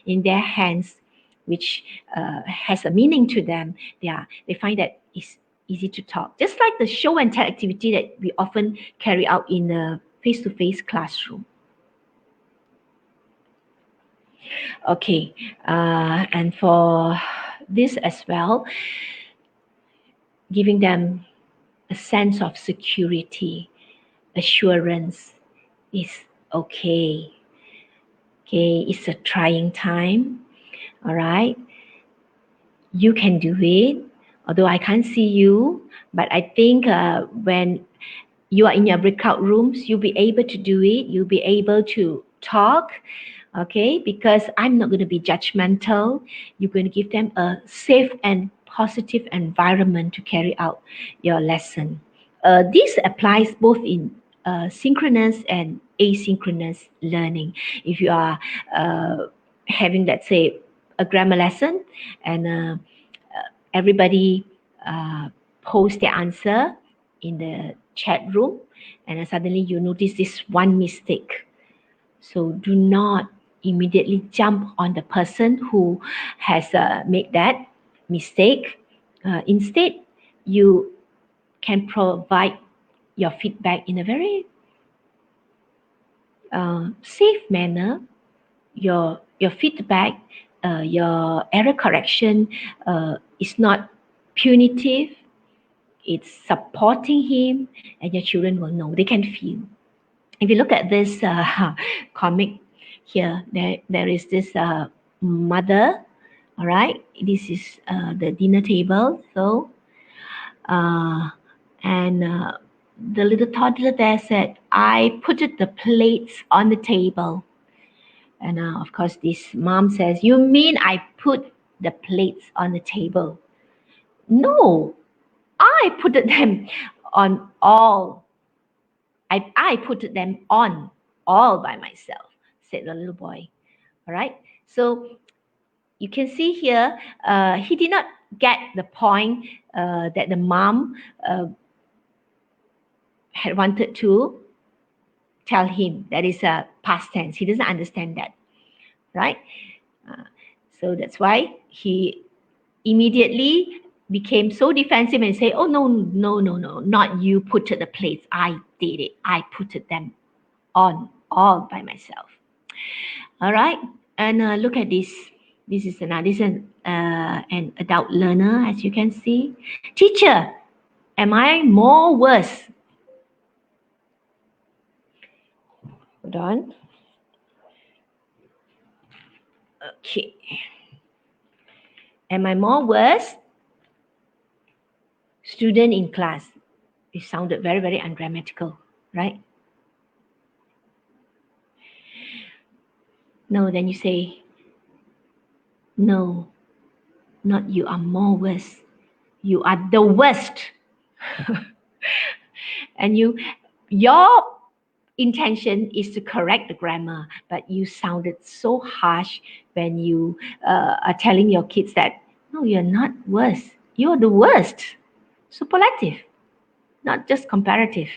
in their hands, which has a meaning to them, they find that it's easy to talk. Just like the show and tell activity that we often carry out in a face-to-face classroom. Okay, and for this as well, giving them a sense of security, assurance is okay. Okay, it's a trying time. All right, you can do it. Although I can't see you, but I think when you are in your breakout rooms, you'll be able to do it. You'll be able to talk. Okay, because I'm not going to be judgmental. You're going to give them a safe and positive environment to carry out your lesson. This applies both in synchronous and asynchronous learning. If you are having, let's say, a grammar lesson, and everybody post their answer in the chat room, and then suddenly you notice this one mistake. So do not immediately jump on the person who has made that mistake. Instead, you can provide your feedback in a very safe manner. Your feedback, your error correction is not punitive. It's supporting him, and your children will know. They can feel. If you look at this comic here, there is this mother. All right, this is the dinner table. So, and the little toddler there said, "I put the plates on the table." And of course, this mom says, "You mean I put the plates on the table?" "No, I put them on all. I put them on all by myself," said the little boy. All right. So you can see here, he did not get the point that the mom had wanted to tell him. That is a past tense. He doesn't understand that, right? So that's why he immediately became so defensive and say, "Oh, no, not you put the plates. I did it. I put them on all by myself." All right. And look at this. This is an adult learner, as you can see. "Teacher, am I more worse?" Hold on. Okay. Am I more worse? Student in class. It sounded very, very ungrammatical, right? No, then you say, no, not you are more worse. You are the worst. And your intention is to correct the grammar, but you sounded so harsh when you are telling your kids that, no, you're not worse. You're the worst. Superlative, not just comparative.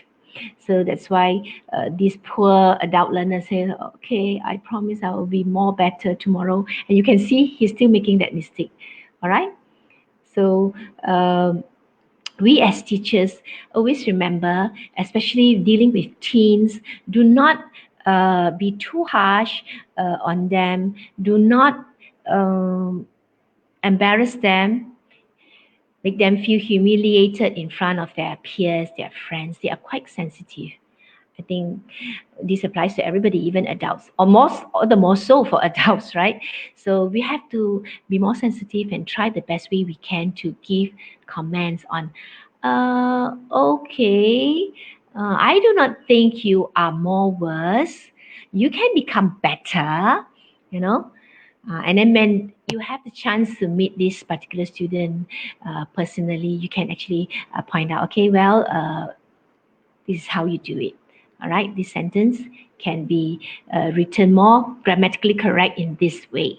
So that's why these poor adult learners say, okay, I promise I will be more better tomorrow. And you can see he's still making that mistake. All right. So we as teachers always remember, especially dealing with teens, do not be too harsh on them. Do not embarrass them, make them feel humiliated in front of their peers, their friends. They are quite sensitive. I think this applies to everybody, even adults, or the more so for adults, right? So we have to be more sensitive and try the best way we can to give comments on, okay, I do not think you are more worse. You can become better, you know. And then when you have the chance to meet this particular student personally, you can actually point out, okay, well, this is how you do it. All right, this sentence can be written more grammatically correct in this way.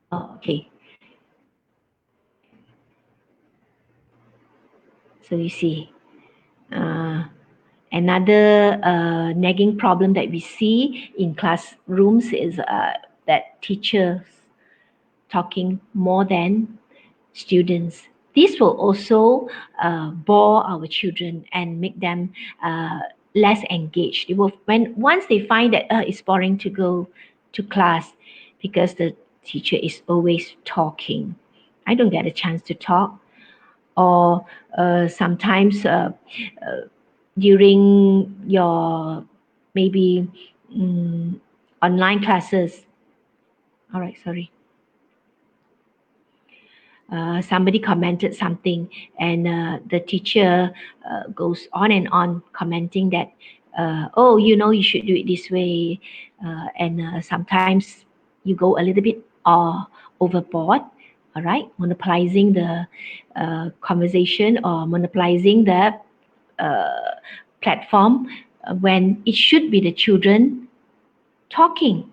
Oh, okay. So you see, another nagging problem that we see in classrooms is that teachers talking more than students. This will also bore our children and make them less engaged. It will, once they find that it's boring to go to class because the teacher is always talking, I don't get a chance to talk. Or sometimes during your maybe online classes. All right, sorry. Somebody commented something, and the teacher goes on and on commenting that, oh, you should do it this way. And sometimes you go a little bit overboard, all right, monopolizing the conversation or monopolizing the platform when it should be the children talking,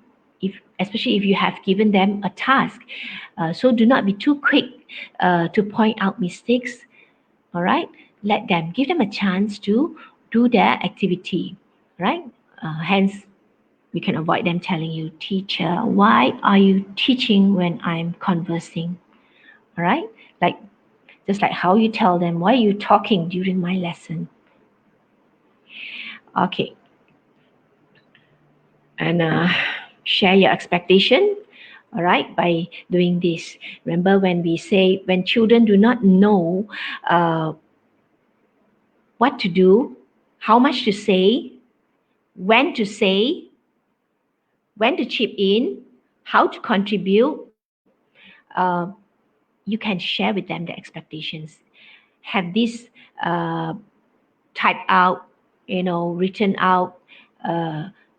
especially if you have given them a task. So do not be too quick to point out mistakes. All right, give them a chance to do their activity. Right. Hence, we can avoid them telling you, teacher, why are you teaching when I'm conversing? All right, just like how you tell them, why are you talking during my lesson? Okay. And share your expectation, all right, by doing this. Remember when we say, when children do not know what to do, how much to say, when to say, when to chip in, how to contribute, you can share with them the expectations. Have this typed out, written out,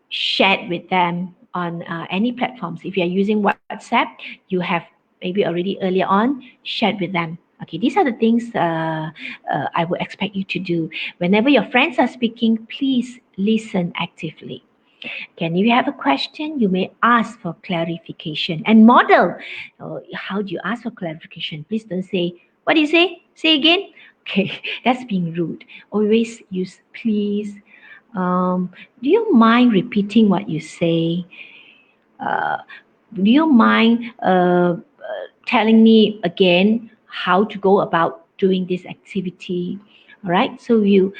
shared with them on any platforms. If you are using WhatsApp, you have maybe already earlier on shared with them. Okay, these are the things I would expect you to do. Whenever your friends are speaking, please listen actively. Okay, and if you have a question, you may ask for clarification and model. How do you ask for clarification? Please don't say, what do you say? Say again. Okay, that's being rude. Always use please. Do you mind repeating what you say? Do you mind telling me again how to go about doing this activity? All right, so you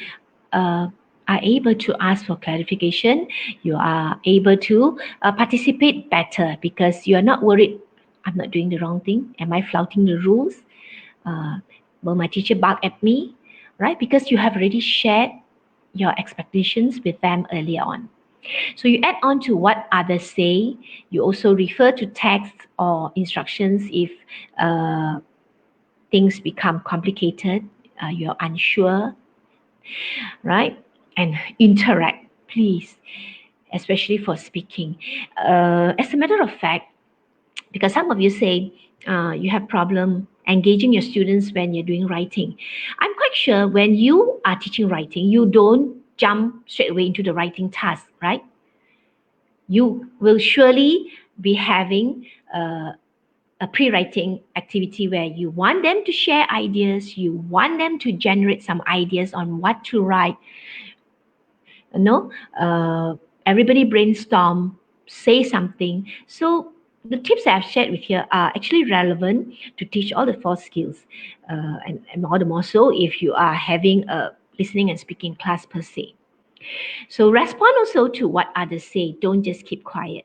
are able to ask for clarification. You are able to participate better because you are not worried, I'm not doing the wrong thing. Am I flouting the rules? Will my teacher bark at me? Right? Because you have already shared your expectations with them early on. So you add on to what others say. You also refer to text or instructions if things become complicated, you're unsure, right? And interact, please, especially for speaking. As a matter of fact, because some of you say you have problem engaging your students when you're doing writing. I'm quite sure when you are teaching writing, you don't jump straight away into the writing task, right? You will surely be having a pre-writing activity where you want them to share ideas, you want them to generate some ideas on what to write. You know, everybody brainstorm, say something. So the tips I've shared with you are actually relevant to teach all the four skills, and all the more so if you are having a listening and speaking class per se. So respond also to what others say. Don't just keep quiet.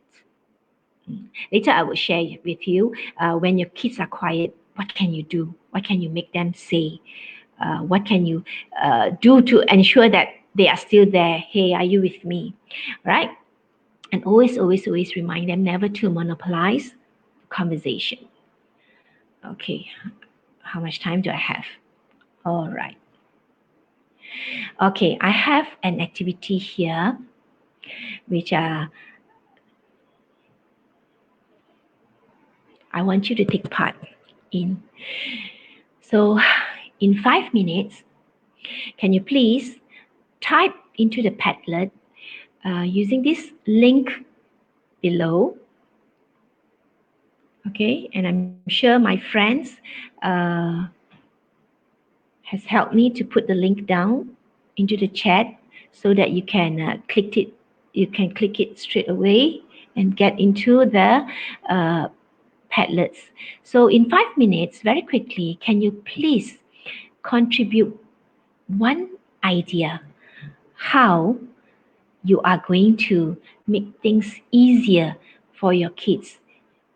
Later, I will share with you when your kids are quiet, what can you do? What can you make them say? What can you do to ensure that they are still there? Hey, are you with me? Right? And always, always, always remind them never to monopolize conversation. Okay, how much time do I have? All right. Okay, I have an activity here which I want you to take part in. So, in 5 minutes, can you please type into the Padlet using this link below? Okay, and I'm sure my friends has helped me to put the link down into the chat so that you can click it. You can click it straight away and get into the Padlets. So in 5 minutes, very quickly, can you please contribute one idea how you are going to make things easier for your kids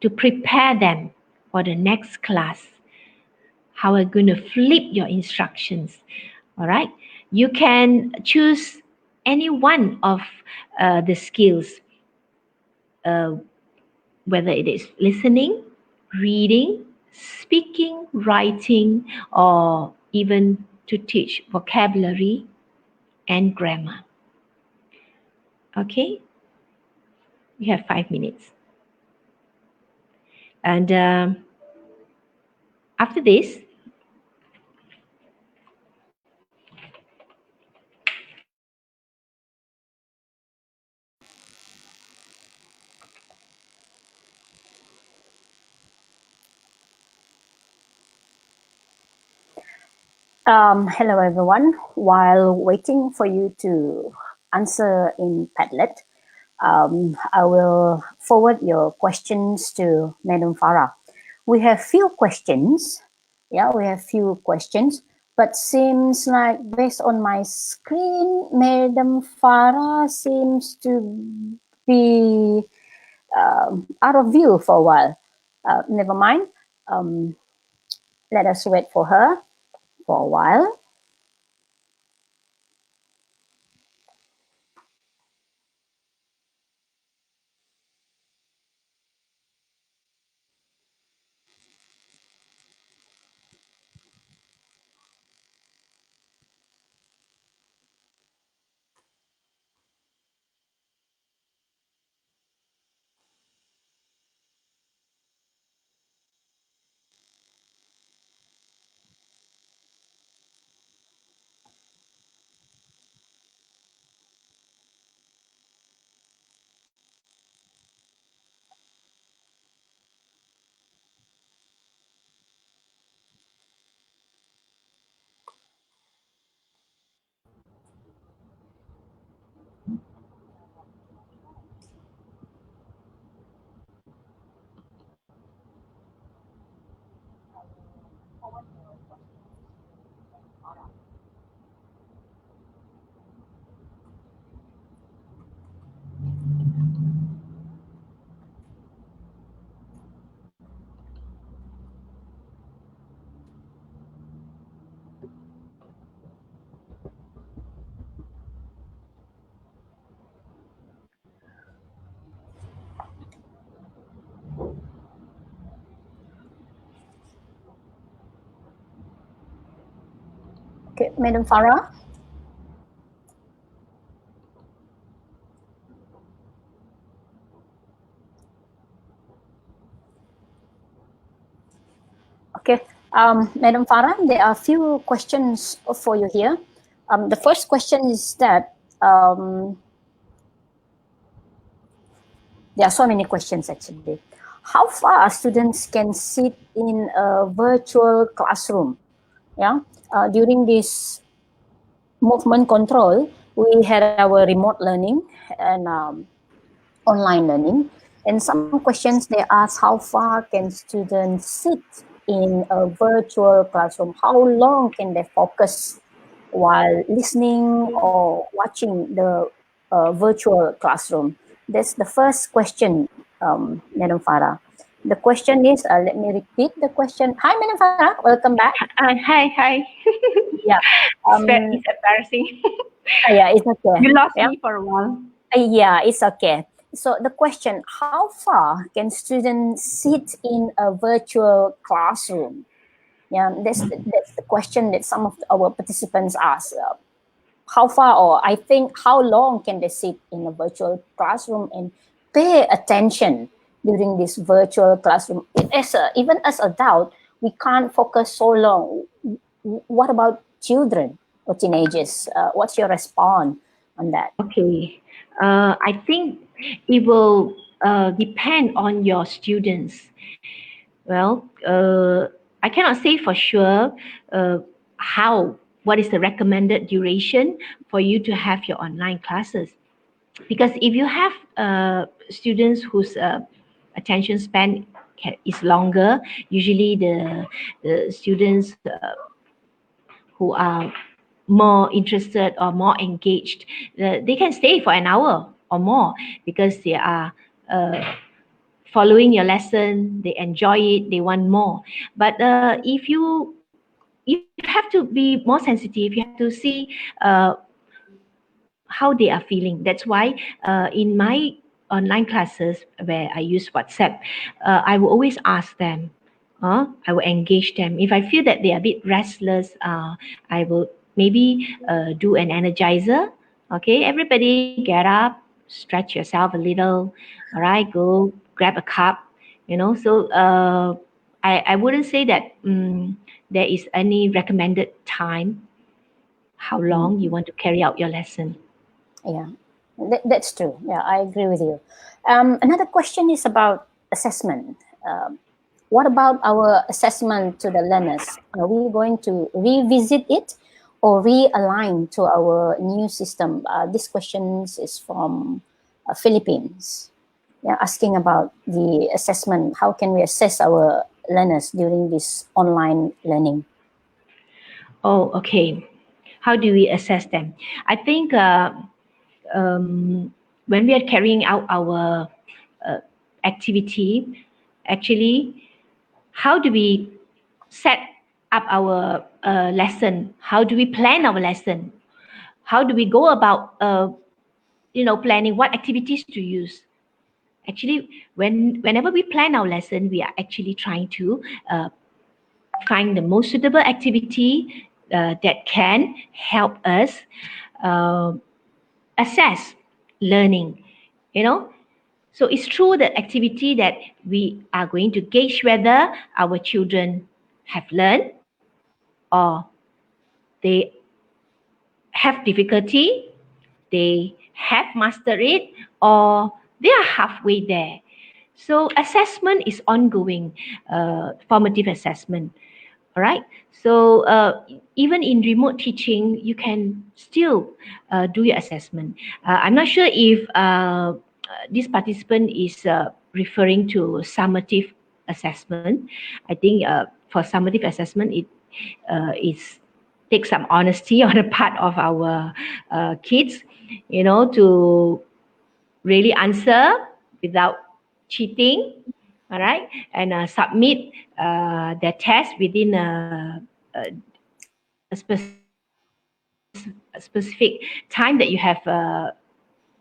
to prepare them for the next class? How are you going to flip your instructions? All right. You can choose any one of the skills, uh, whether it is listening, reading, speaking, writing, or even to teach vocabulary and grammar. Okay. You have 5 minutes. And after this, Hello, everyone. While waiting for you to answer in Padlet, I will forward your questions to Madam Farah. We have few questions. Yeah, we have few questions, but seems like based on my screen, Madam Farah seems to be out of view for a while. Never mind. Let us wait for her for a while. Okay, Madam Farah. Okay, Madam Farah, there are a few questions for you here. The first question is that there are so many questions actually. How far students can sit in a virtual classroom? Yeah, during this movement control, we had our remote learning and online learning. And some questions they ask how far can students sit in a virtual classroom? How long can they focus while listening or watching the virtual classroom? That's the first question, Madam Farah. The question is, let me repeat the question. Hi, Madam Farah, welcome back. Hi. Yeah. It's embarrassing. Yeah, it's okay. You lost Yeah. me for a while. Yeah, it's okay. So the question, how far can students sit in a virtual classroom? Yeah, that's the question that some of our participants ask. How far, or I think how long can they sit in a virtual classroom and pay attention during this virtual classroom? Even as adult, we can't focus so long. What about children or teenagers? What's your response on that? Okay. I think it will depend on your students. Well, I cannot say for sure what is the recommended duration for you to have your online classes. Because if you have students whose attention span is longer, usually the students who are more interested or more engaged, they can stay for an hour or more because they are following your lesson, they enjoy it, they want more. But if you have to be more sensitive, you have to see how they are feeling. That's why in my online classes where I use WhatsApp, I will always ask them. I will engage them. If I feel that they are a bit restless, I will maybe do an energizer. Okay, everybody get up, stretch yourself a little. All right, go grab a cup. So I wouldn't say that there is any recommended time how long you want to carry out your lesson. Yeah, that's true. Yeah, I agree with you. Another question is about assessment. What about our assessment to the learners? Are we going to revisit it or realign to our new system? This question is from Philippines. Yeah, asking about the assessment. How can we assess our learners during this online learning? Oh, okay. How do we assess them? I think when we are carrying out our activity, actually, how do we set up our lesson? How do we plan our lesson? How do we go about, planning what activities to use? Actually, whenever we plan our lesson, we are actually trying to find the most suitable activity that can help us uh, assess learning. So it's through the activity that we are going to gauge whether our children have learned or they have difficulty, they have mastered it, or they are halfway there. So assessment is ongoing, formative assessment. All right. So even in remote teaching, you can still do your assessment. I'm not sure if this participant is referring to summative assessment. I think for summative assessment, it is take some honesty on the part of our kids, to really answer without cheating, all right, and submit their test within a specific time that you have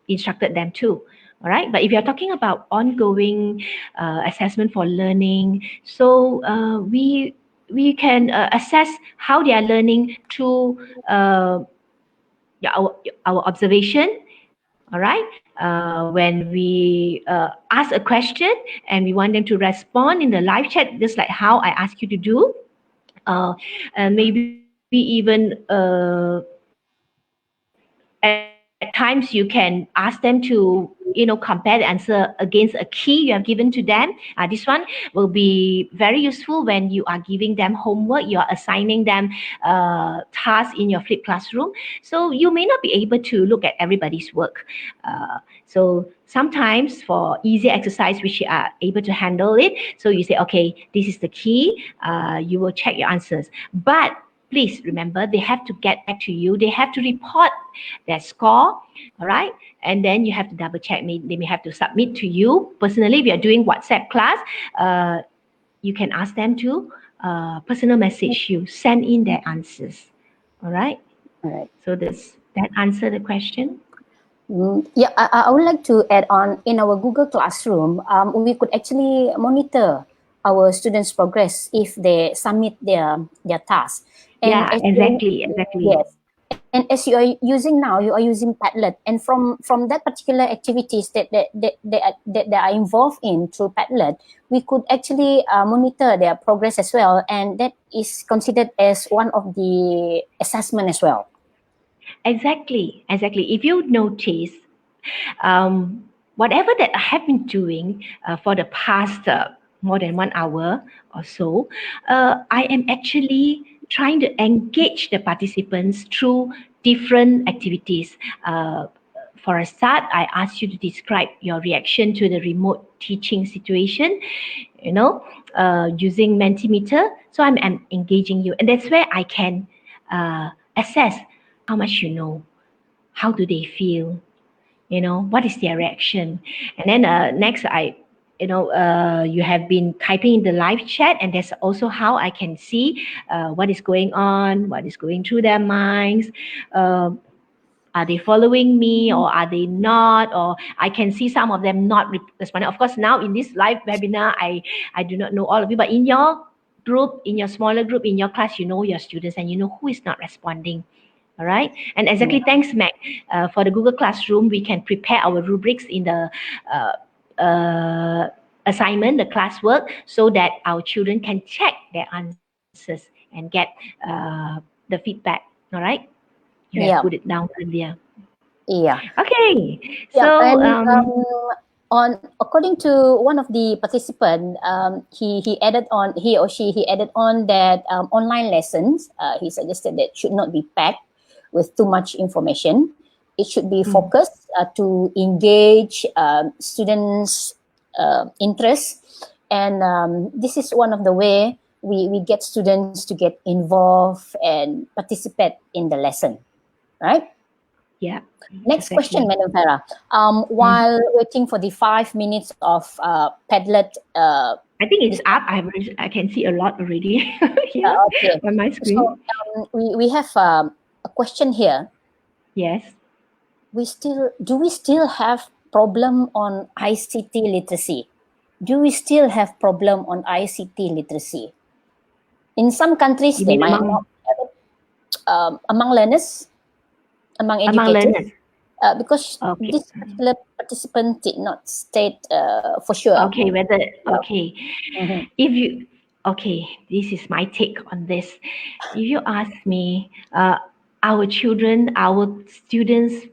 instructed them to. All right, but if you're talking about ongoing assessment for learning, so we we can assess how they are learning through our observation. All right. When we ask a question and we want them to respond in the live chat, just like how I ask you to do, and maybe even at times you can ask them to compare the answer against a key you have given to them. This one will be very useful when you are giving them homework, you are assigning them tasks in your flipped classroom, so you may not be able to look at everybody's work. So sometimes for easy exercise which you are able to handle it, so you say, okay, this is the key, you will check your answers, but please remember, they have to get back to you. They have to report their score, all right? And then you have to double check. They may have to submit to you personally. If you are doing WhatsApp class, you can ask them to personal message you, send in their answers, all right? All right. So does that answer the question? Yeah, I would like to add on, in our Google Classroom, we could actually monitor our students' progress if they submit their task. And Yeah, as exactly. yes, and as you are using now, you are using Padlet, and from that particular activities that they are involved in through Padlet, we could actually monitor their progress as well, and that is considered as one of the assessment as well. Exactly. If you notice, whatever that I have been doing for the past more than 1 hour or so, I am actually trying to engage the participants through different activities. For a start, I asked you to describe your reaction to the remote teaching situation, using Mentimeter. So I'm engaging you. And that's where I can assess how much you know, how do they feel, what is their reaction. And then next you have been typing in the live chat, and that's also how I can see what is going on, what is going through their minds. Are they following me or are they not? Or I can see some of them not responding. Of course, now in this live webinar, I do not know all of you, but in your group, in your smaller group, in your class, you know your students and you know who is not responding. All right. And exactly, thanks, Mac. For the Google Classroom, we can prepare our rubrics in the assignment, the classwork, so that our children can check their answers and get the feedback. All right. You have put Yeah, it down earlier. yeah. Okay. Yeah, So, and on according to one of the participant, he or she added on that online lessons. He suggested that should not be packed with too much information. It should be focused to engage students' interest, and this is one of the way we get students to get involved and participate in the lesson, right? yeah, Next question, exactly. Madam Farah. While waiting for the 5 minutes of Padlet, I think it's this, up. I can see a lot already here okay. on my So screen. we have a question here. Yes. Do we still have problem on ICT literacy? Do we still have problem on ICT literacy? In some countries, You they mean might not have it, among learners, among among educators, learners? because Okay. this particular participant did not state for sure. Okay. Whether Yeah. okay, Mhm. if you okay, this is my take on this. If you ask me, our children, our students,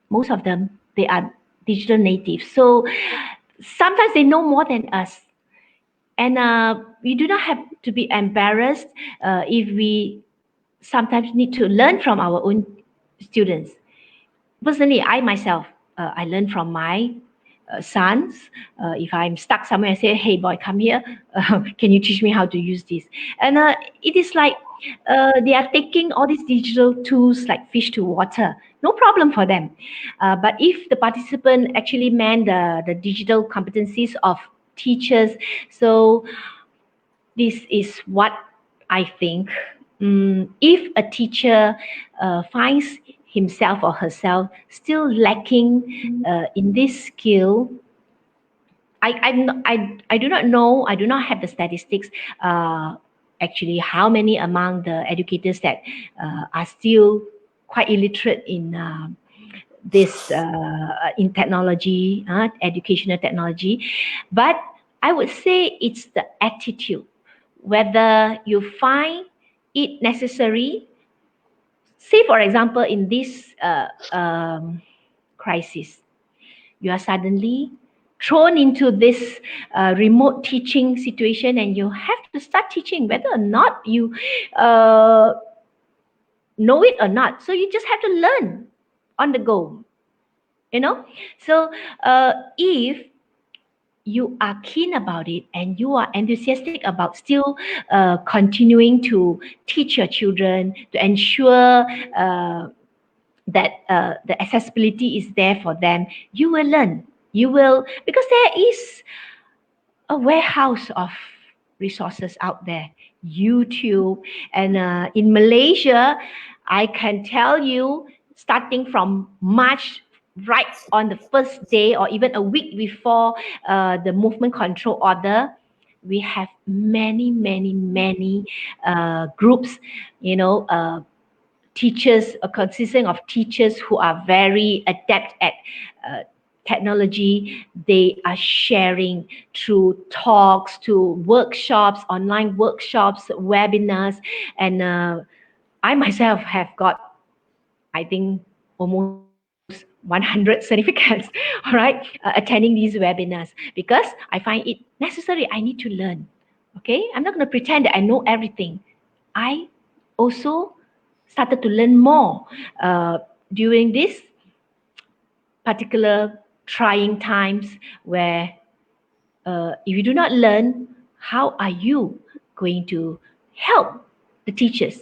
most of them, they are digital natives. So sometimes they know more than us. And we do not have to be embarrassed if we sometimes need to learn from our own students. Personally, I myself, I learn from my sons. If I'm stuck somewhere, I say, "Hey, boy, come here. Can you teach me how to use this?" And it is like they are taking all these digital tools like fish to water. No problem for them. But if the participant actually meant the digital competencies of teachers, so this is what I think. If a teacher finds himself or herself still lacking in this skill, I do not know. I do not have the statistics. actually how many among the educators that are still quite illiterate in this in technology, educational technology. But I would say it's the attitude, whether you find it necessary. Say, for example, in this crisis, you are suddenly thrown into this remote teaching situation, and you have to start teaching whether or not you know it or not. So you just have to learn on the go, you know. So if you are keen about it and you are enthusiastic about still continuing to teach your children to ensure that the accessibility is there for them, you will learn. You will, because there is a warehouse of resources out there, YouTube, and in Malaysia, I can tell you, starting from March, right on the first day or even a week before the movement control order, we have many groups, teachers, consisting of teachers who are very adept at technology. They are sharing through talks, to workshops, online workshops, webinars, and I myself have got, I think, almost 100 certificates, all right, attending these webinars, because I find it necessary. I need to learn. Okay, I'm not going to pretend that I know everything. I also started to learn more during this particular trying times, where if you do not learn, how are you going to help the teachers?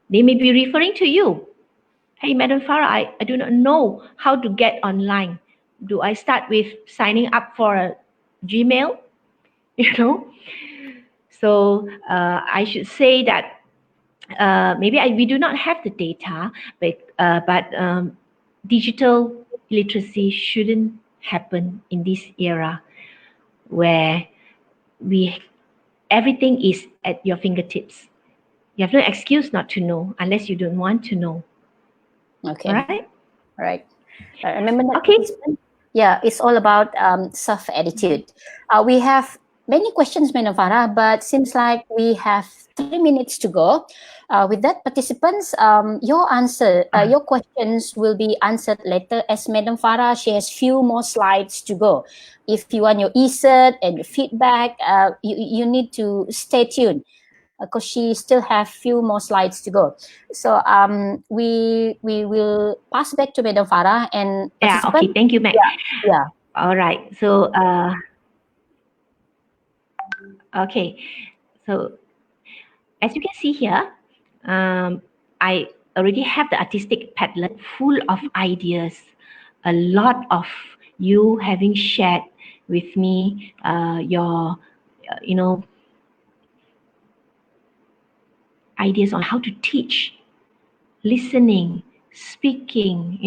They may be referring to you. Hey, Madam Farah, I do not know how to get online. Do I start with signing up for a Gmail? You know? So I should say that maybe we do not have the data, but digital literacy shouldn't happen in this era where everything is at your fingertips. You have no excuse not to know unless you don't want to know. Okay. All right? Right. Remember that. Okay. Yeah, it's all about self-attitude. We have many questions, Madam Farah, but seems like we have 3 minutes to go. With that, participants, your questions will be answered later, as Madam Farah, she has few more slides to go. If you want your e-cert and your feedback, you need to stay tuned, because she still have few more slides to go. So we will pass back to Madam Farah and Yeah, okay, thank you, Mac. Yeah. All right. So okay. So as you can see here, I already have the artistic Padlet full of ideas. A lot of you having shared with me your, ideas on how to teach, listening, speaking,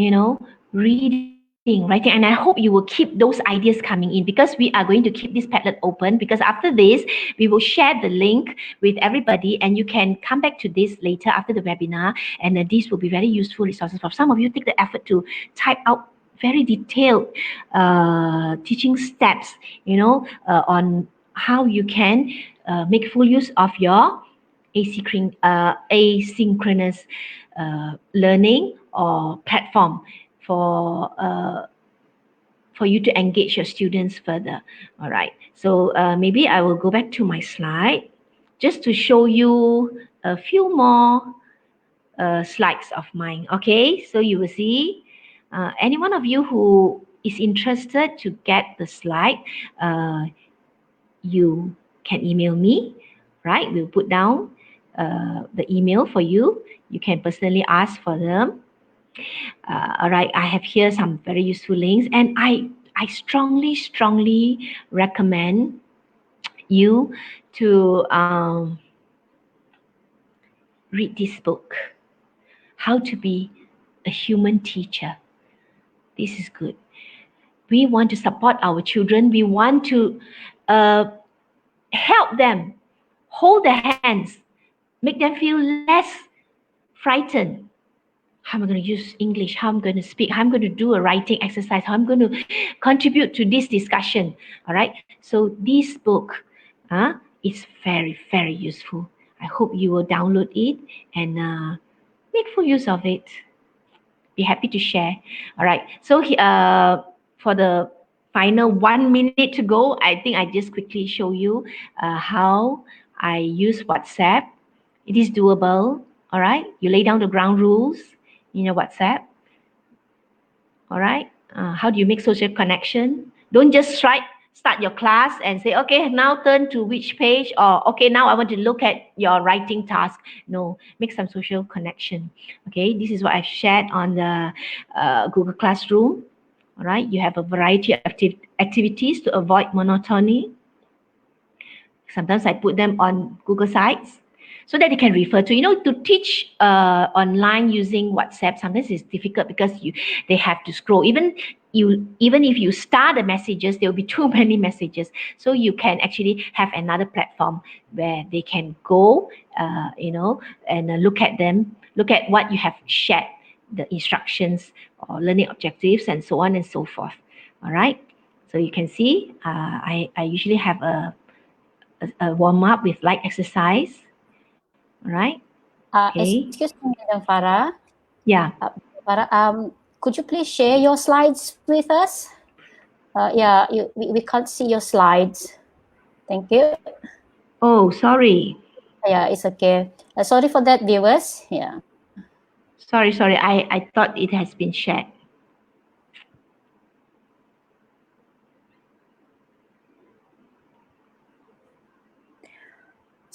reading, writing. And I hope you will keep those ideas coming in, because we are going to keep this Padlet open, because after this, we will share the link with everybody, and you can come back to this later after the webinar. And these will be very useful resources for some of you. Take the effort to type out very detailed teaching steps, on how you can make full use of your asynchronous learning or platform for you to engage your students further. All right. So maybe I will go back to my slide just to show you a few more slides of mine. Okay. So you will see any one of you who is interested to get the slide, you can email me, right? We'll put down the email for you. You can personally ask for them. All right, I have here some very useful links, and I strongly recommend you to read this book, How to Be a Human Teacher. This is good. We want to support our children. We want to help them hold their hands, make them feel less frightened. How am I going to use English? How I'm going to speak? How I'm going to do a writing exercise? How I'm going to contribute to this discussion? All right. So this book is very, very useful. I hope you will download it and make full use of it. Be happy to share. All right. So for the final 1 minute to go, I think I just quickly show you how I use WhatsApp. It is doable. All right. You lay down the ground rules in your WhatsApp. All right. How do you make social connection? Don't just start your class and say, okay, now turn to which page, or okay, now I want to look at your writing task. No, make some social connection. Okay, this is what I've shared on the Google Classroom. All right, you have a variety of activities to avoid monotony. Sometimes I put them on Google Sites so that they can refer to. To teach online using WhatsApp, sometimes it's difficult because they have to scroll. Even if you start the messages, there will be too many messages. So you can actually have another platform where they can go, and look at what you have shared, the instructions or learning objectives and so on and so forth. All right. So you can see I usually have a warm up with light exercise. All right. Okay. Excuse me, Madam Farah. Yeah. Farah, could you please share your slides with us? Yeah, we can't see your slides. Thank you. Oh, sorry. Yeah, it's okay. Sorry for that, viewers. Yeah. Sorry. I thought it has been shared.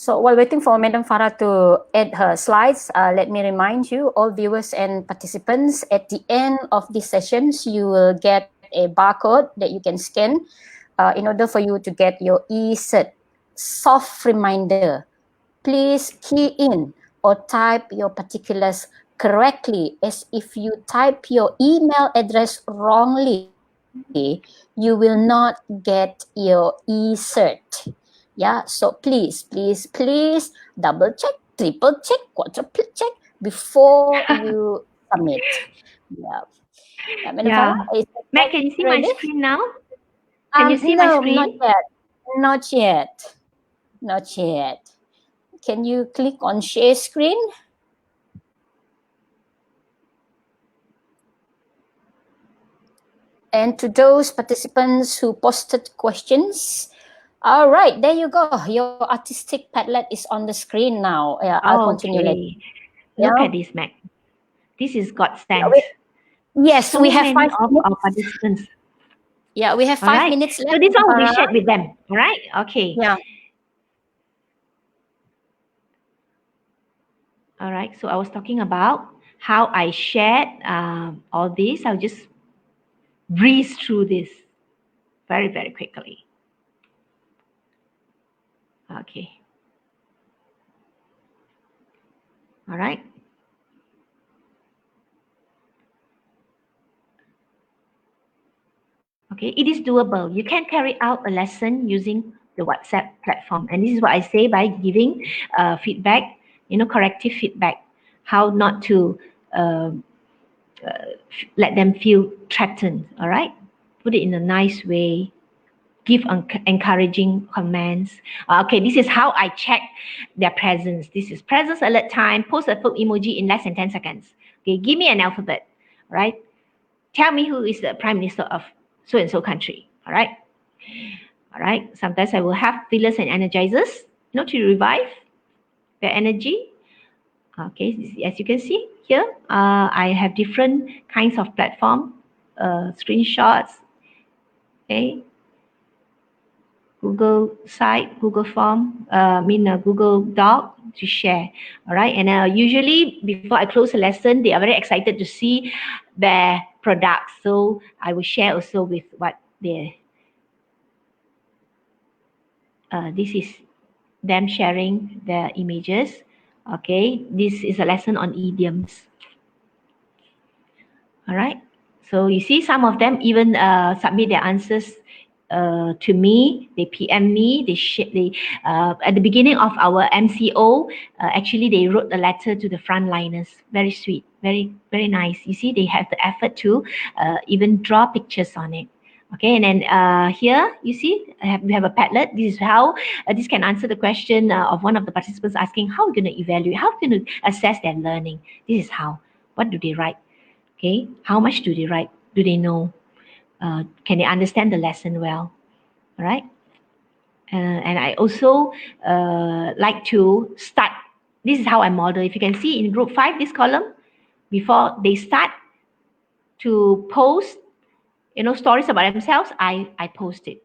So while waiting for Madam Farah to add her slides, let me remind you, all viewers and participants, at the end of these sessions, you will get a barcode that you can scan in order for you to get your e-cert soft reminder. Please key in or type your particulars correctly, as if you type your email address wrongly, you will not get your e-cert. Yeah, so please double check, triple check, quadruple check before you submit. Yeah. Madam Farah, is the Matt, slide can you see my ready? screen now? Can you see my No, screen? not yet. Can you click on share screen? And to those participants who posted questions, all right, there you go. Your artistic Padlet is on the screen now. Yeah, I'll continue later. Okay. Look at this, Mac. This is God sent. Yes, So we have many 5 of minutes. our participants. Yeah, we have 5 minutes left. So this one will be shared with them. All right. Okay. Yeah. All right. So I was talking about how I shared all this. I'll just breeze through this very, very quickly. Okay. All right. Okay, it is doable. You can carry out a lesson using the WhatsApp platform. And this is what I say by giving feedback, corrective feedback, how not to let them feel threatened, all right? Put it in a nice way, give encouraging comments. Okay, this is how I check their presence. This is presence alert time, post a full emoji in less than 10 seconds. Okay, give me an alphabet, right? Tell me who is the prime minister of so-and-so country, all right? All right, sometimes I will have fillers and energizers, to revive their energy. Okay, as you can see here, I have different kinds of platform, screenshots, okay, Google site, Google form, Google Doc to share. All right, and usually before I close a lesson, they are very excited to see their products. So I will share also with what they. This is them sharing their images. Okay, this is a lesson on idioms. All right, so you see some of them even submit their answers to me. They PM me. They at the beginning of our MCO, actually they wrote a letter to the frontliners. Very sweet, very very nice. You see, they have the effort to even draw pictures on it. Okay, and then here you see we have a Padlet. This is how this can answer the question of one of the participants asking how we're going to evaluate, how we're going to assess their learning. This is how. What do they write? Okay, how much do they write? Do they know? Can they understand the lesson well? All right. And I also like to start. This is how I model. If you can see in group 5, this column, before they start to post, stories about themselves, I post it.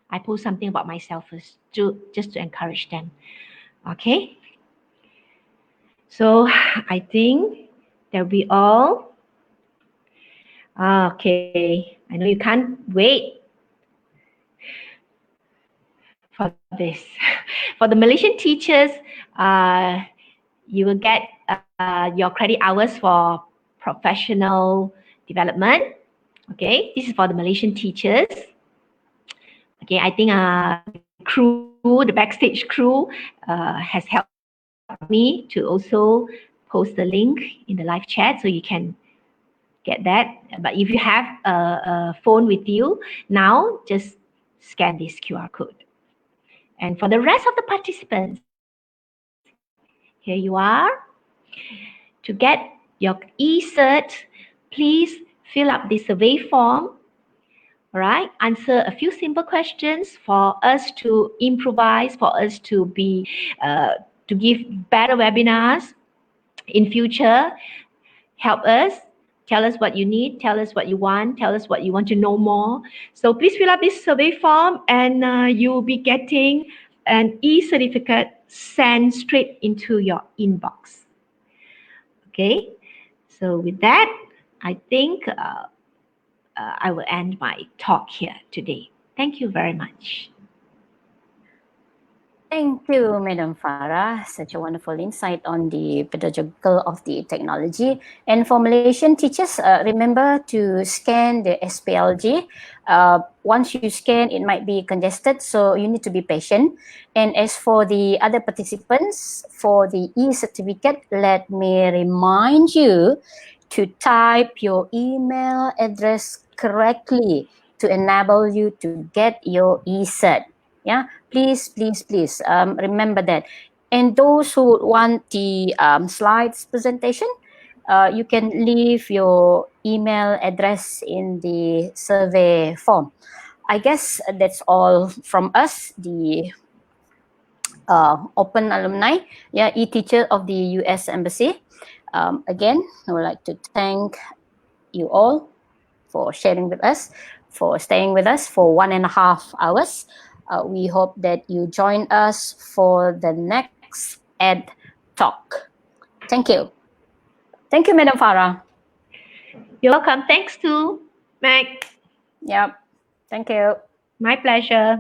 I post something about myself first, just to encourage them. Okay. So I think that'll be all. Okay. I know you can't wait for this. For the Malaysian teachers, you will get your credit hours for professional development. Okay, this is for the Malaysian teachers. Okay, I think the backstage crew has helped me to also post the link in the live chat so you can get that. But if you have a phone with you now, just scan this QR code. And for the rest of the participants, here you are. To get your e-cert, please fill up the survey form. All right, answer a few simple questions for us to improvise, for us to give better webinars in future. Help us. Tell us what you need. Tell us what you want. Tell us what you want to know more. So please fill up this survey form, and you will be getting an e-certificate sent straight into your inbox. Okay. So with that, I think I will end my talk here today. Thank you very much. Thank you, Madam Farah. Such a wonderful insight on the pedagogical of the technology. And for Malaysian teachers, remember to scan the SPLG. Once you scan, it might be congested, so you need to be patient. And as for the other participants, for the e-certificate, let me remind you to type your email address correctly to enable you to get your e-cert. Yeah, please remember that. And those who want the slides presentation, you can leave your email address in the survey form. I guess that's all from us, the Open Alumni, e-teacher of the US Embassy. Again, I would like to thank you all for sharing with us, for staying with us for 1.5 hours. We hope that you join us for the next Ed Talk. Thank you. Thank you, Madam Farah. You're welcome. Thanks to Meg. Yep. Thank you. My pleasure.